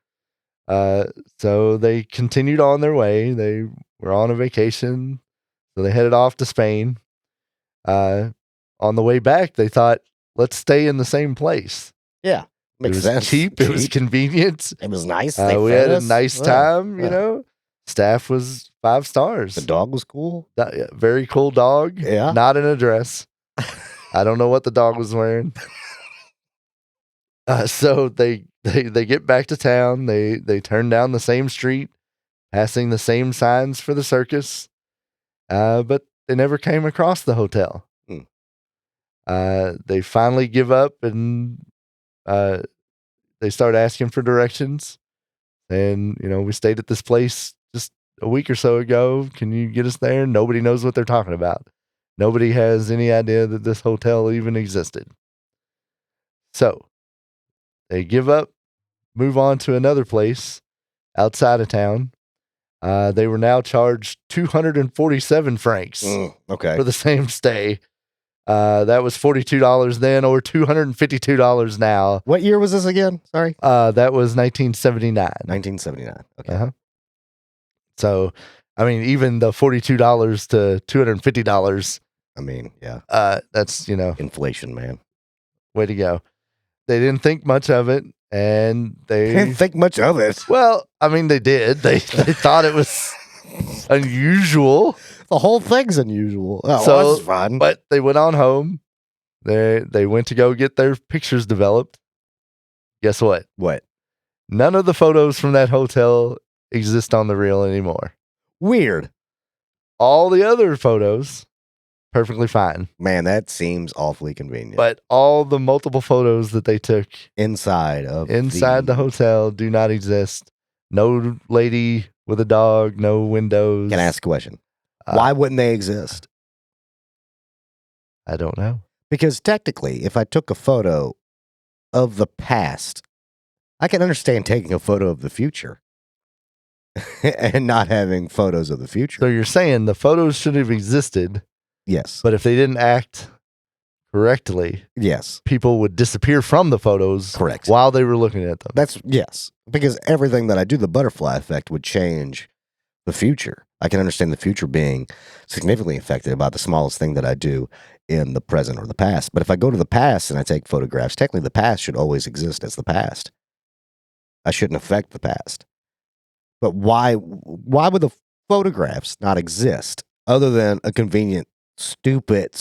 So they continued on their way. They were on a vacation. So they headed off to Spain. On the way back, they thought, let's stay in the same place. Yeah. Makes sense. Cheap. It was convenient. It was nice. We had a nice time, you know. Staff was 5 stars. The dog was cool. Very cool dog. Yeah. Not in a dress. I don't know what the dog was wearing. So they get back to town. They turn down the same street, passing the same signs for the circus. But they never came across the hotel. They finally give up and they start asking for directions. And, we stayed at this place just a week or so ago. Can you get us there? Nobody knows what they're talking about. Nobody has any idea that this hotel even existed. So they give up, move on to another place outside of town. They were now charged 247 francs for the same stay. That was $42 then, or $252 now. What year was this again? Sorry. That was 1979. 1979. Okay. Uh-huh. So, even the $42 to $250. Yeah. That's inflation, man. Way to go. They didn't think much of it, and they didn't think much of it. Well, they did. They thought it was unusual. The whole thing's unusual. Oh, so that's fun. But they went on home. They went to go get their pictures developed. Guess what? What? None of the photos from that hotel exist on the reel anymore. Weird. All the other photos, perfectly fine. Man, that seems awfully convenient. But all the multiple photos that they took inside the hotel do not exist. No lady with a dog, no windows. Can I ask a question? Why wouldn't they exist? I don't know. Because technically, if I took a photo of the past, I can understand taking a photo of the future and not having photos of the future. So you're saying the photos should have existed. Yes. But if they didn't act correctly, yes, people would disappear from the photos. Correct. While they were looking at them. Yes. Because everything that I do, the butterfly effect would change the future. I can understand the future being significantly affected by the smallest thing that I do in the present or the past. But if I go to the past and I take photographs, technically the past should always exist as the past. I shouldn't affect the past. But why would the photographs not exist other than a convenient, stupid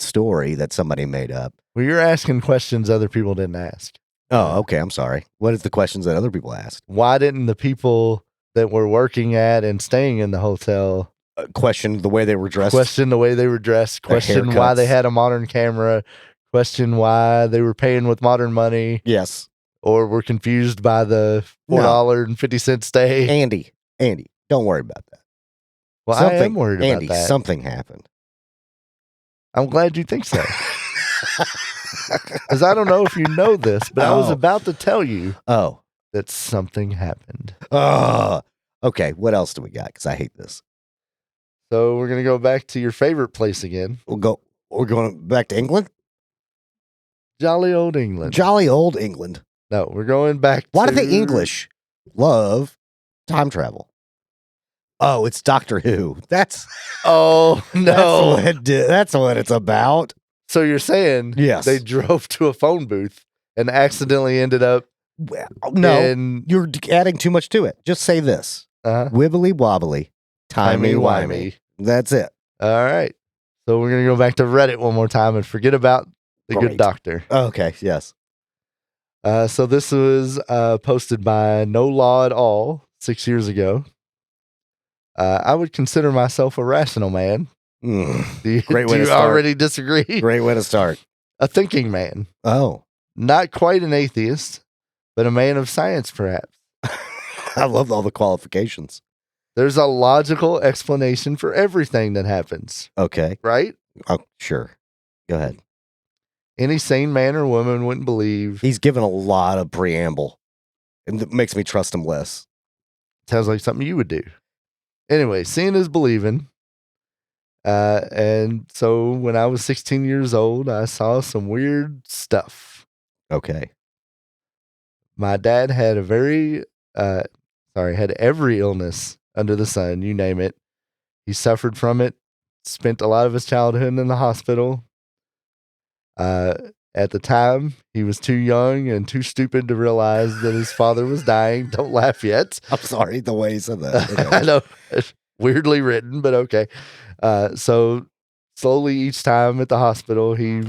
story that somebody made up? Well, you're asking questions other people didn't ask. Oh, okay. I'm sorry. What is the questions that other people asked? Why didn't the people that were working at and staying in the hotel question the way they were dressed? Question the way they were dressed. Question why they had a modern camera. Question why they were paying with modern money. Yes. Or were confused by the $4.50 stay. Andy, don't worry about that. Well, I am worried about that. Something happened. I'm glad you think so. Because I don't know if you know this, but I was Oh. about to tell you Oh. that something happened. Okay, what else do we got? Because I hate this. So we're going to go back to your favorite place again. We're going back to England? Jolly old England. Jolly old England. No, we're going back Why to... do the English love time travel? Oh, it's Doctor Who. That's Oh, no. that's what it's about. So you're saying Yes. they drove to a phone booth and accidentally ended up Well, no, in... you're adding too much to it. Just say this. Wibbly wobbly, timey-wimey. That's it. All right. So we're going to go back to Reddit one more time and forget about the good doctor. Okay, yes. So this was posted by No Law at All 6 years ago. I would consider myself a rational man. Great way do to you start. already disagree? Great way to start. A thinking man. Oh. Not quite an atheist, but a man of science, perhaps. I love all the qualifications. There's a logical explanation for everything that happens. Okay. Right? Oh, sure. Go ahead. Any sane man or woman wouldn't believe. He's given a lot of preamble. And it makes me trust him less. Sounds like something you would do. Anyway, seeing is believing. And so when I was 16 years old, I saw some weird stuff. Okay. My dad had had every illness under the sun, you name it. He suffered from it, spent a lot of his childhood in the hospital. At the time, he was too young and too stupid to realize that his father was dying. Don't laugh yet. I'm sorry, the way he said that. Okay. I know. It's weirdly written, but okay. So slowly each time at the hospital, he's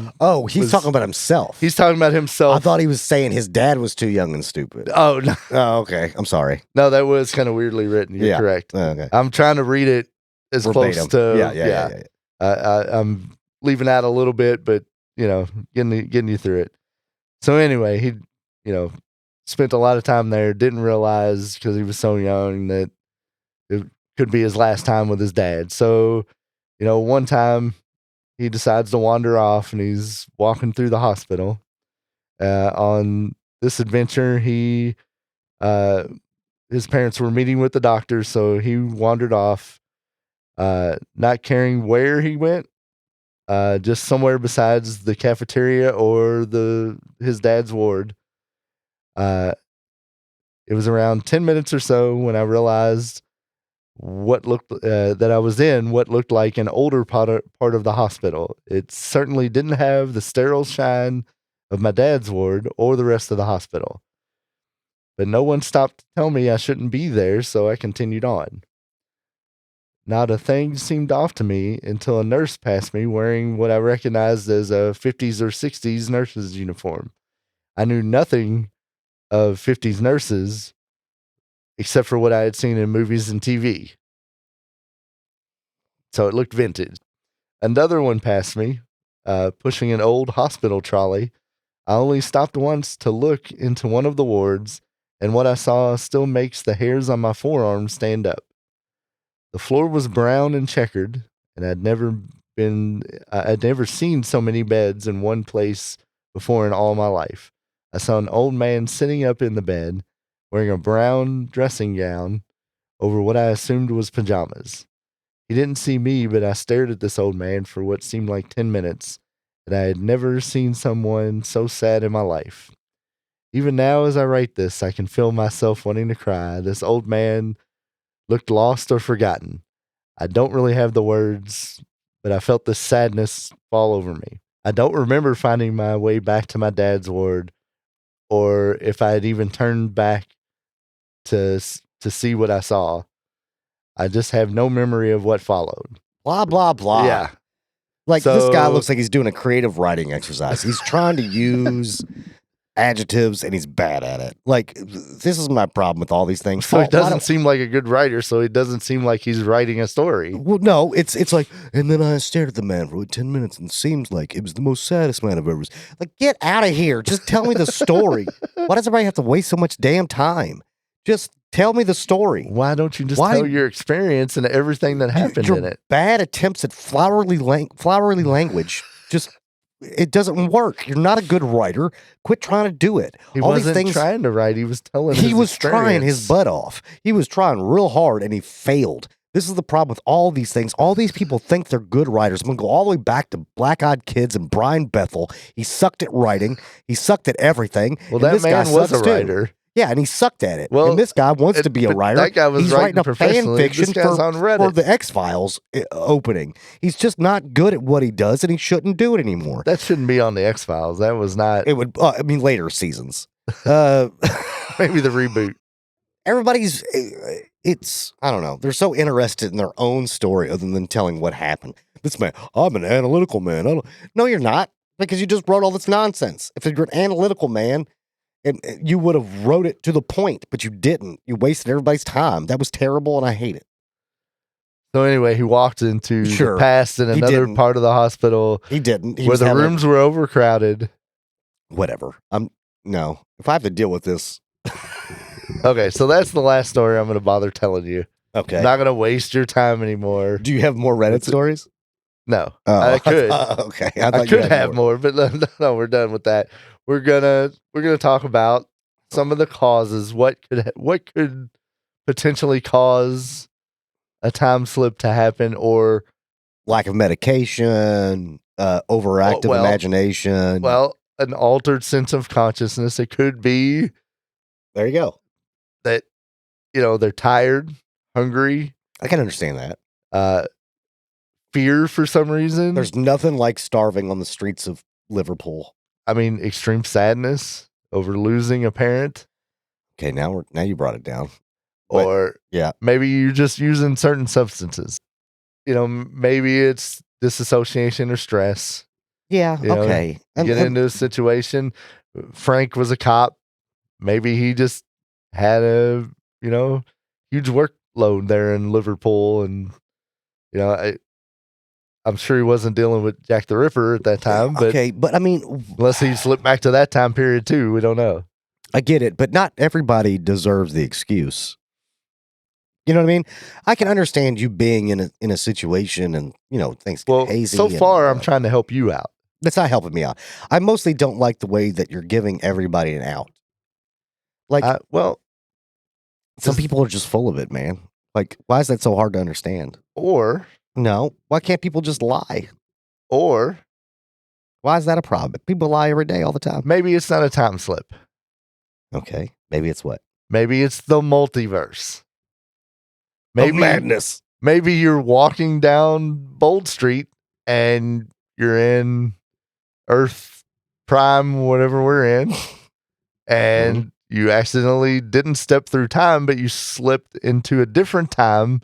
talking about himself. He's talking about himself. I thought he was saying his dad was too young and stupid. Oh, no. Oh, okay. I'm sorry. No, that was kind of weirdly written. You're correct. Okay. I'm trying to read it as Verbatim. close to... Yeah. I'm leaving out a little bit, but, getting you through it. So anyway, he, spent a lot of time there, didn't realize because he was so young that it could be his last time with his dad. So, one time he decides to wander off and he's walking through the hospital. On this adventure, his parents were meeting with the doctor, so he wandered off, not caring where he went, just somewhere besides the cafeteria or his dad's ward. It was around 10 minutes or so when I realized that I was in what looked like an older part of the hospital. It certainly didn't have the sterile shine of my dad's ward or the rest of the hospital. But no one stopped to tell me I shouldn't be there, so I continued on. Not a thing seemed off to me until a nurse passed me wearing what I recognized as a 50s or 60s nurse's uniform. I knew nothing of 50s nurses except for what I had seen in movies and TV. So it looked vintage. Another one passed me, pushing an old hospital trolley. I only stopped once to look into one of the wards, and what I saw still makes the hairs on my forearm stand up. The floor was brown and checkered, and I'd never seen so many beds in one place before in all my life. I saw an old man sitting up in the bed, wearing a brown dressing gown over what I assumed was pajamas. He didn't see me, but I stared at this old man for what seemed like 10 minutes, and I had never seen someone so sad in my life. Even now, as I write this, I can feel myself wanting to cry. This old man looked lost or forgotten. I don't really have the words, but I felt this sadness fall over me. I don't remember finding my way back to my dad's ward, or if I had even turned back to see what I saw. I just have no memory of what followed. Blah, blah, blah. Yeah. Like, this guy looks like he's doing a creative writing exercise. He's trying to use adjectives, and he's bad at it. Like, this is my problem with all these things. So he doesn't seem like a good writer, so it doesn't seem like he's writing a story. Well, no, it's like, and then I stared at the man for 10 minutes, and it seems like it was the most saddest man I've ever seen. Like, get out of here. Just tell me the story. Why does everybody have to waste so much damn time? Just tell me the story. Why don't you just tell your experience and everything that happened in it? Bad attempts at flowery language. Just it doesn't work. You're not a good writer. Quit trying to do it. He All wasn't these things, trying to write. He was telling he his was trying his experience. butt off. He was trying real hard and he failed. This is the problem with all these things. All these people think they're good writers. I'm going to go all the way back to Black Eyed Kids and Brian Bethel. He sucked at writing. He sucked at everything. Well, and that this guy man was a sucks too. writer. Yeah, and he sucked at it. Well, and this guy wants to be a but writer. that guy was He's writing writing a fan professionally. fiction This guy's on Reddit. for the X-Files opening. He's just not good at what he does, and he shouldn't do it anymore. That shouldn't be on the X-Files. That was not. It would. I mean, later seasons. Maybe the reboot. Everybody's. It's. I don't know. They're so interested in their own story other than telling what happened. This man. I'm an analytical man. No, you're not, because you just wrote all this nonsense. If you're an analytical man, you would have wrote it to the point, but you didn't. You wasted everybody's time. That was terrible, and I hate it. So anyway, he walked into Sure. the past in another part of the hospital. He didn't. He where was the having rooms were overcrowded. whatever. No. If I have to deal with this, Okay, so that's the last story I'm going to bother telling you. okay. I'm not going to waste your time anymore. Do you have more Reddit stories? No, Oh, I could. okay, I could have more, but no, we're done with that. We're gonna talk about some of the causes. What could potentially cause a time slip to happen, or Lack of medication, overactive imagination. Well, an altered sense of consciousness. It could be there you go. that they're tired, hungry, I can understand that. fear for some reason. There's nothing like starving on the streets of Liverpool. I mean, extreme sadness over losing a parent. Okay, now you brought it down. Or yeah, maybe you're just using certain substances. Maybe it's disassociation or stress. Yeah, okay. Get into a situation. Frank was a cop. Maybe he just had a huge workload there in Liverpool, and I'm sure he wasn't dealing with Jack the Ripper at that time. But okay, but I mean, unless he slipped back to that time period too, we don't know. I get it, but not everybody deserves the excuse. You know what I mean? I can understand you being in a situation and things get hazy. So far, I'm trying to help you out. That's not helping me out. I mostly don't like the way that you're giving everybody an out. Like, some people are just full of it, man. Like, why is that so hard to understand? Or no, why can't people just lie? Or why is that a problem? People lie every day, all the time. Maybe it's not a time slip. Okay, maybe it's what? Maybe it's the multiverse. Maybe madness. Maybe you're walking down Bold Street and you're in Earth Prime, whatever we're in, and you accidentally didn't step through time, but you slipped into a different time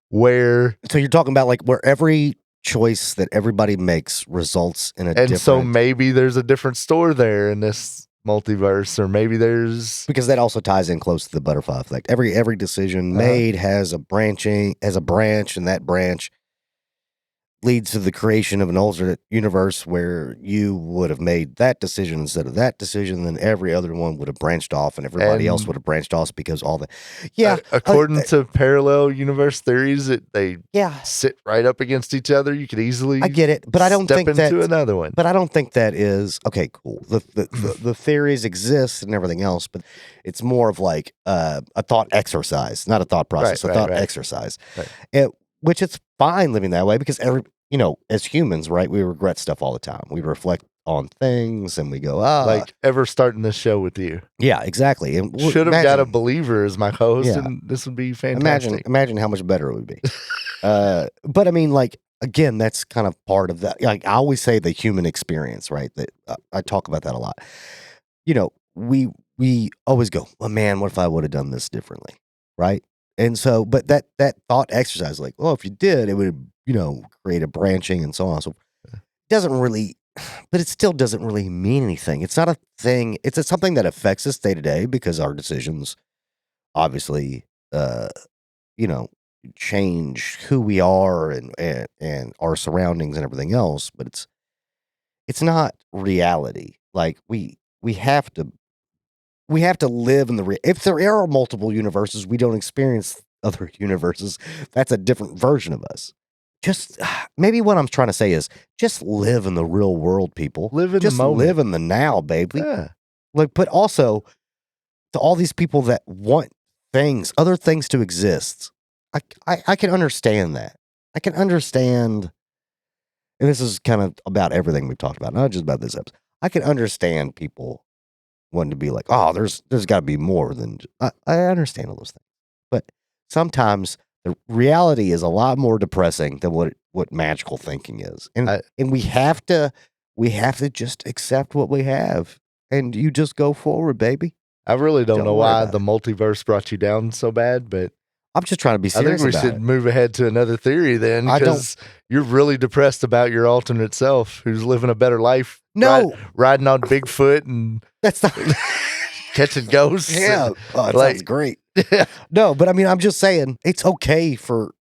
where. So you're talking about like where every choice that everybody makes results in a different. And so maybe there's a different store there in this multiverse, or maybe there's, because that also ties in close to the butterfly effect. Every decision made has a branch, and that branch leads to the creation of an alternate universe where you would have made that decision instead of that decision, then every other one would have branched off, and everybody else would have branched off because all the according to parallel universe theories, they sit right up against each other. You could easily I get it, but I don't think step into another one. But I don't think that is okay. Cool. The theories exist and everything else, but it's more of like a thought exercise, not a thought process. A thought exercise, which it's fine living that way because as humans, right? We regret stuff all the time. We reflect on things and we go, like ever starting this show with you. Yeah, exactly. And should have got a believer as my co-host, and this would be fantastic. Imagine how much better it would be. But I mean, like, again, that's kind of part of that. Like I always say, the human experience, right? That I talk about that a lot. We always go, well, man, what if I would have done this differently, right? And so, but that thought exercise, like, well, if you did, it would, create a branching and so on. So doesn't really, but it still doesn't really mean anything. It's not a thing. It's something that affects us day to day because our decisions obviously, change who we are and our surroundings and everything else. But it's not reality. Like we have to live in if there are multiple universes, we don't experience other universes. That's a different version of us. just maybe what I'm trying to say is just live in the real world, people. Live in the just moment. live in the now, baby. Yeah. Like, but also to all these people that want other things to exist. I can understand that. I can understand, and this is kind of about everything we've talked about, not just about this episode. I can understand people wanting to be like, oh, there's got to be more than. I understand all those things, but sometimes the reality is a lot more depressing than what magical thinking is, and we have to just accept what we have, and you just go forward, baby. I really don't know why the it. multiverse brought you down so bad, but I'm just trying to be serious. I think we should move ahead to another theory then, because you're really depressed about your alternate self who's living a better life. No, riding on Bigfoot and that's not catching ghosts. Yeah, it sounds great. Yeah. No, but I mean, I'm just saying it's okay for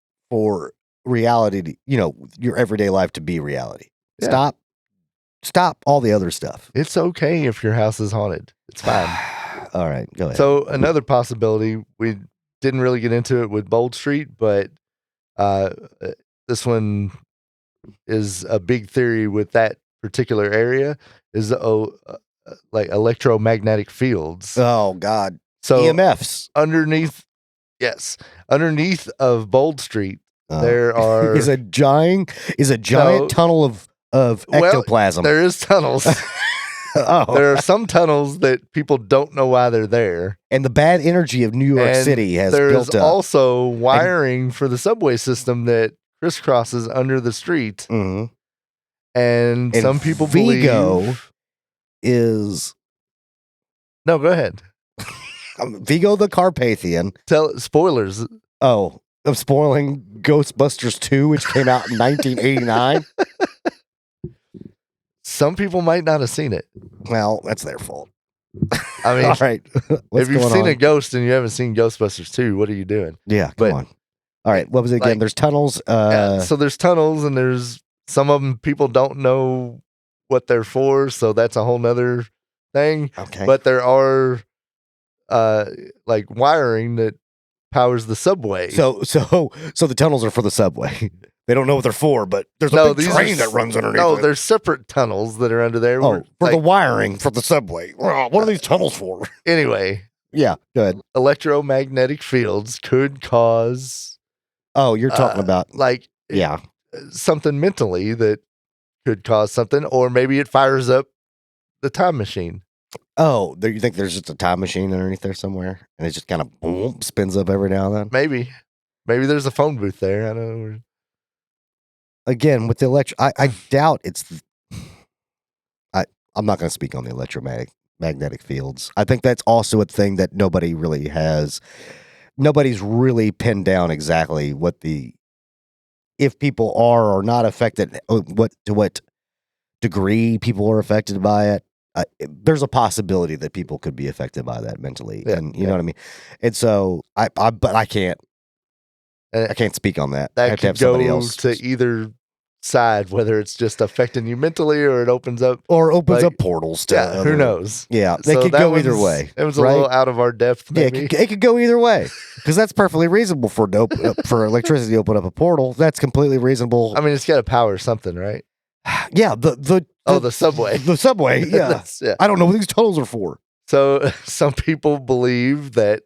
reality to, your everyday life to be reality. Yeah. Stop all the other stuff. It's okay if your house is haunted. It's fine. All right, go ahead. So another possibility, we didn't really get into it with Bold Street, but this one is a big theory with that particular area, is like electromagnetic fields. Oh God. So EMFs underneath of Bold Street, there are is a giant tunnel of ectoplasm. There is tunnels. There are some tunnels that people don't know why they're there, and the bad energy of New York City has built up. There's also wiring for the subway system that crisscrosses under the street, and some people believe is. No, go ahead. Vigo the Carpathian. Spoilers. Oh, I'm spoiling Ghostbusters 2, which came out in 1989. Some people might not have seen it. Well, that's their fault. I mean, all right. If you've seen a ghost and you haven't seen Ghostbusters 2, what are you doing? Yeah, come on. All right, what was it again? There's tunnels. So there's tunnels, and there's some of them people don't know what they're for, so that's a whole nother thing. Okay. But there are like wiring that powers the subway. So the tunnels are for the subway. They don't know what they're for, but there's a big train that runs underneath. No, there's separate tunnels that are under there. Oh, for the wiring for the subway. What are these tunnels for? Anyway. Yeah, go ahead. Electromagnetic fields could cause. Oh, you're talking about something mentally that could cause something, or maybe it fires up the time machine. Oh, you think there's just a time machine underneath there somewhere, and it just kind of boom, spins up every now and then? Maybe there's a phone booth there. I don't know. Again, with the I doubt it's. I'm not going to speak on the electromagnetic fields. I think that's also a thing that nobody really has. Nobody's really pinned down exactly if people are or not affected, to what degree people are affected by it. There's a possibility that people could be affected by that mentally, and you know what I mean. And so, but I can't speak on that. That I have to have could go somebody else to either side, whether it's just affecting you mentally or it opens up up portals to who knows. Yeah, they could go either way. It was a little out of our depth, maybe. Yeah, it could go either way, because that's perfectly reasonable for electricity to open up a portal. That's completely reasonable. I mean, it's got to power something, right? Yeah, the subway. The subway, yeah. I don't know what these tunnels are for. So some people believe that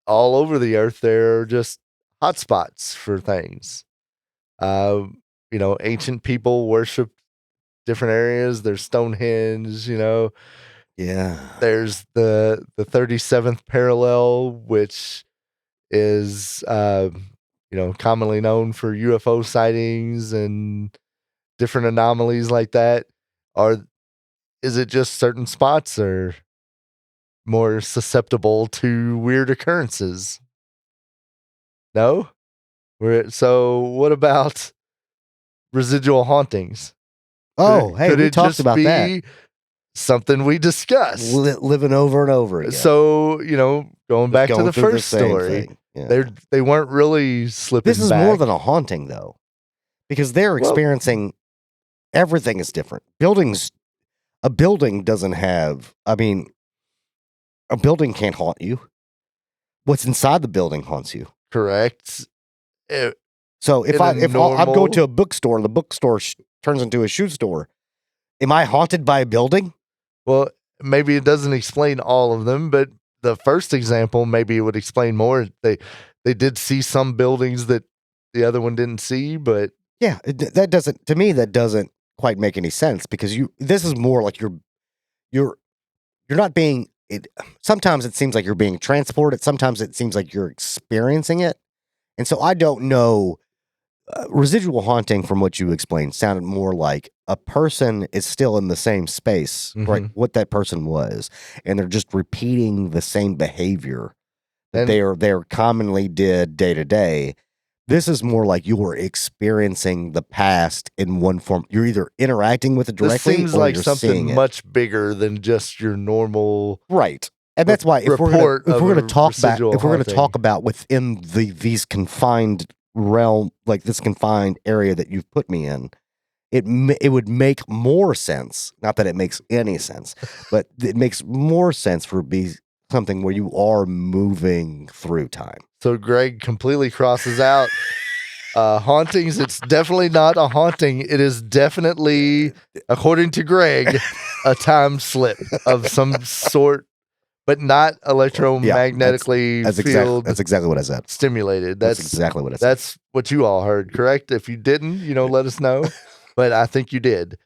all over the earth there are just hotspots for things. Ancient people worship different areas. There's Stonehenge, Yeah. There's the 37th parallel, which is commonly known for UFO sightings and different anomalies like that. Is it just certain spots are more susceptible to weird occurrences? No? So what about residual hauntings? Oh, hey, we talked about that. Something we discussed. Living over and over again. So, going back to the first story, they weren't really slipping back. This is more than a haunting, though, because they're experiencing everything is different. A building doesn't have, a building can't haunt you. What's inside the building haunts you. Correct. So if In a I'm normal- going to a bookstore and the bookstore turns into a shoe store, am I haunted by a building? Well, maybe it doesn't explain all of them, but the first example, maybe it would explain more. They did see some buildings that the other one didn't see, but Yeah, that doesn't, to me, that doesn't quite make any sense, because this is more like you're not being it. Sometimes it seems like you're being transported. Sometimes it seems like you're experiencing it. And so I don't know. Residual haunting, from what you explained, sounded more like a person is still in the same space, right? Mhm. What that person was, and they're just repeating the same behavior that And- they're commonly did day to day. This is more like you're experiencing the past in one form. You're either interacting with it this directly, seems or like you're seeing something it. much bigger than just your normal. Right. And that's why if we're report going of to a talk about residual haunting. about within these confined realm, like this confined area that you've put me in, it would make more sense. Not that it makes any sense, but it makes more sense for be something where you are moving through time. So Greg completely crosses out hauntings. It's definitely not a haunting. It is definitely, according to Greg, a time slip of some sort, but not electromagnetically That's exactly what I said. stimulated. That's exactly what I said. That's what you all heard, correct? If you didn't, let us know. But I think you did.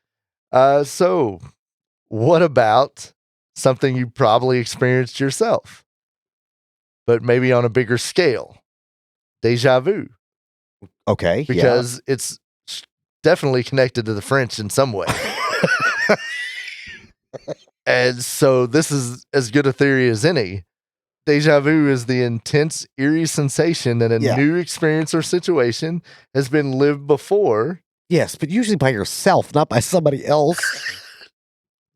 So what about something you probably experienced yourself, but maybe on a bigger scale? Deja vu. Okay. Because it's definitely connected to the French in some way. And so this is as good a theory as any. Deja vu is the intense, eerie sensation that a new experience or situation has been lived before. Yes, but usually by yourself, not by somebody else.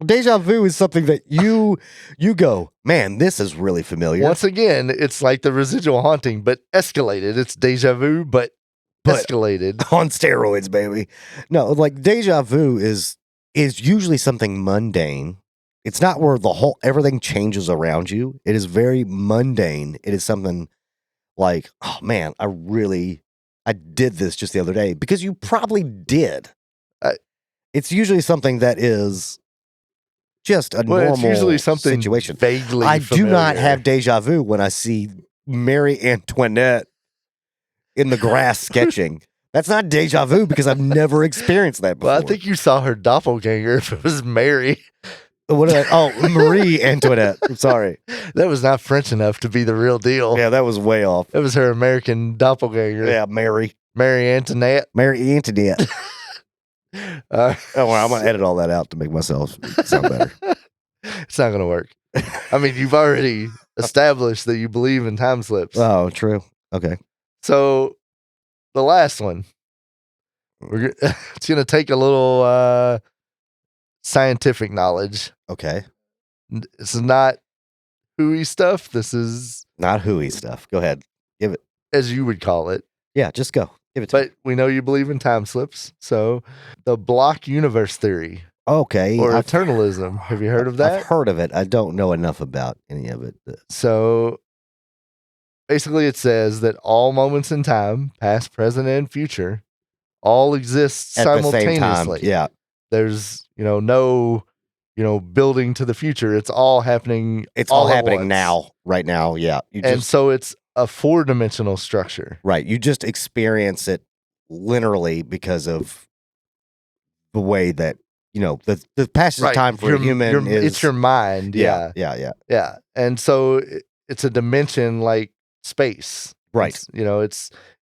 Deja vu is something that you go, man, this is really familiar. Once again, it's like the residual haunting, but escalated. It's deja vu, but escalated on steroids, baby. No, like deja vu is usually something mundane. It's not where everything changes around you. It is very mundane. It is something like, oh man, I did this just the other day, because you probably did. It's usually something that is just a normal it's usually something situation. Vaguely I familiar. do not have deja vu when I see Marie Antoinette in the grass sketching. That's not deja vu, because I've never experienced that before. Well, I think you saw her doppelganger if it was Mary. Marie Antoinette. I'm sorry. That was not French enough to be the real deal. Yeah, that was way off. That was her American doppelganger. Yeah, Mary Antoinette. Mary Antoinette. I'm going to edit all that out to make myself sound better. It's not going to work. I mean, you've already established that you believe in time slips. Oh, true. Okay. So the last one, it's going to take a little scientific knowledge. Okay. This is not hooey stuff. This is not hooey stuff. Go ahead. Give it. As you would call it. Yeah, just go. Give it to me. But we know you believe in time slips. So the block universe theory. Okay. Or eternalism. Have you heard of that? I've heard of it. I don't know enough about any of it. So basically it says that all moments in time, past, present, and future, all exist at simultaneously. The same time. Yeah. There's, no, building to the future. It's all happening. It's all happening now, right now. Yeah. And so it's a 4-dimensional structure. Right. You just experience it literally because of the way that, the passage of time for a human is. It's your mind. Yeah. Yeah. And so it's a dimension like space. Right.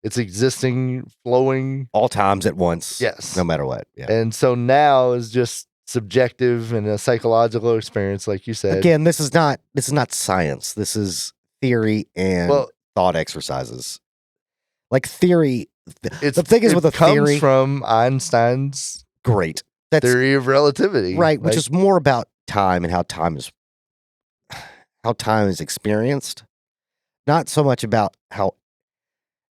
It's existing, flowing. All times at once. Yes. No matter what. Yeah. And so now is just subjective and a psychological experience, like you said. Again, this is not science. This is theory and thought exercises. Like theory. The thing is with a theory. It comes from Einstein's theory of relativity. Right. Which is more about time and how time is experienced. Not so much about how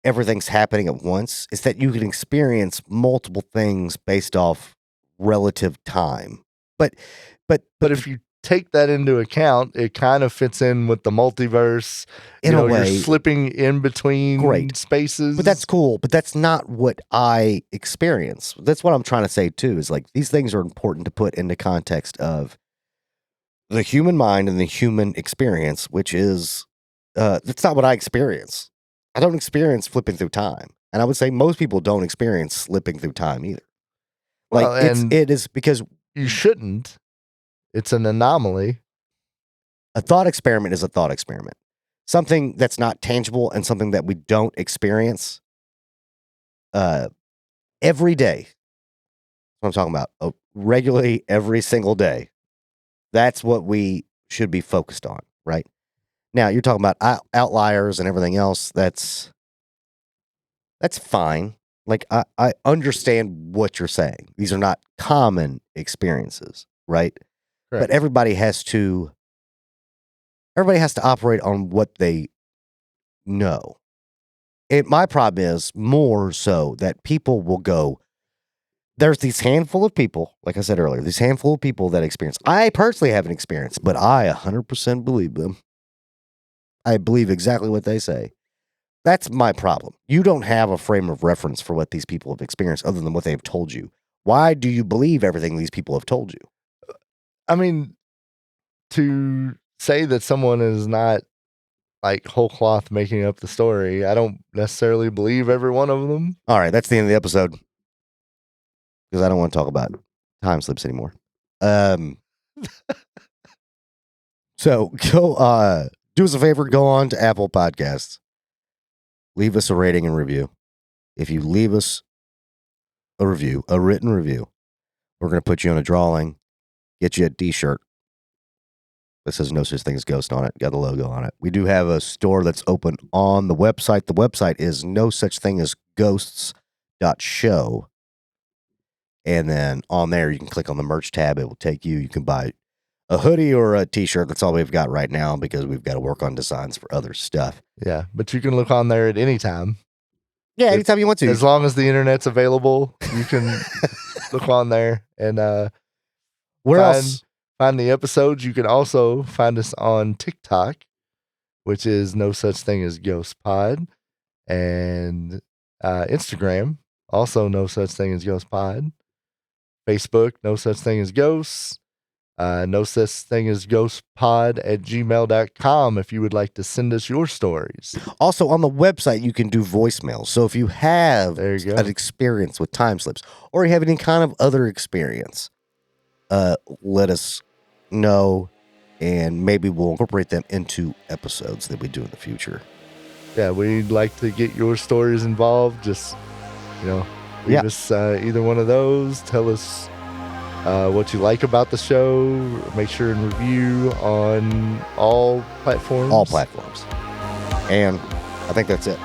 everything's happening at once. It's that you can experience multiple things based off relative time. But if you take that into account, it kind of fits in with the multiverse. In a way, you're slipping in between spaces. But that's cool. But that's not what I experience. That's what I'm trying to say too, is like these things are important to put into context of the human mind and the human experience, which is, that's not what I experience. I don't experience flipping through time. And I would say most people don't experience slipping through time either. Like it is because you shouldn't. It's an anomaly. A thought experiment is a thought experiment. Something that's not tangible and something that we don't experience every day. That's what I'm talking about. Regularly, every single day. That's what we should be focused on, right? Now, you're talking about outliers and everything else. That's fine. Like, I understand what you're saying. These are not common experiences, right? Correct. But everybody has to operate on what they know. And my problem is more so that people will go, there's these handful of people, like I said earlier, these handful of people that experience. I personally haven't experienced, but I 100% believe them. I believe exactly what they say. That's my problem. You don't have a frame of reference for what these people have experienced other than what they've told you. Why do you believe everything these people have told you? I mean, to say that someone is not like whole cloth making up the story, I don't necessarily believe every one of them. All right, that's the end of the episode. Because I don't want to talk about time slips anymore. So go do us a favor, go on to Apple Podcasts. Leave us a rating and review. If you leave us a written review, we're going to put you on a drawing, get you a t-shirt that says No Such Thing as Ghost on it, got the logo on it. We do have a store that's open on the website. The website is no such thing as ghosts.show. And then on there, you can click on the merch tab. It will take you. You can buy a hoodie or a t-shirt. That's all we've got right now because we've got to work on designs for other stuff. Yeah, but you can look on there at any time. Yeah, anytime you want to. As long as the internet's available, you can look on there and where else? Find the episodes. You can also find us on TikTok, which is No Such Thing as Ghost Pod, and Instagram, also No Such Thing as Ghost Pod. Facebook, No Such Thing as Ghosts. No Such Thing as ghostpod@gmail.com if you would like to send us your stories. Also on the website, you can do voicemails. So if you have an experience with time slips or you have any kind of other experience, let us know and maybe we'll incorporate them into episodes that we do in the future. Yeah, we'd like to get your stories involved. Just, leave us either one of those. Tell us what you like about the show. Make sure and review on all platforms. All platforms. And I think that's it.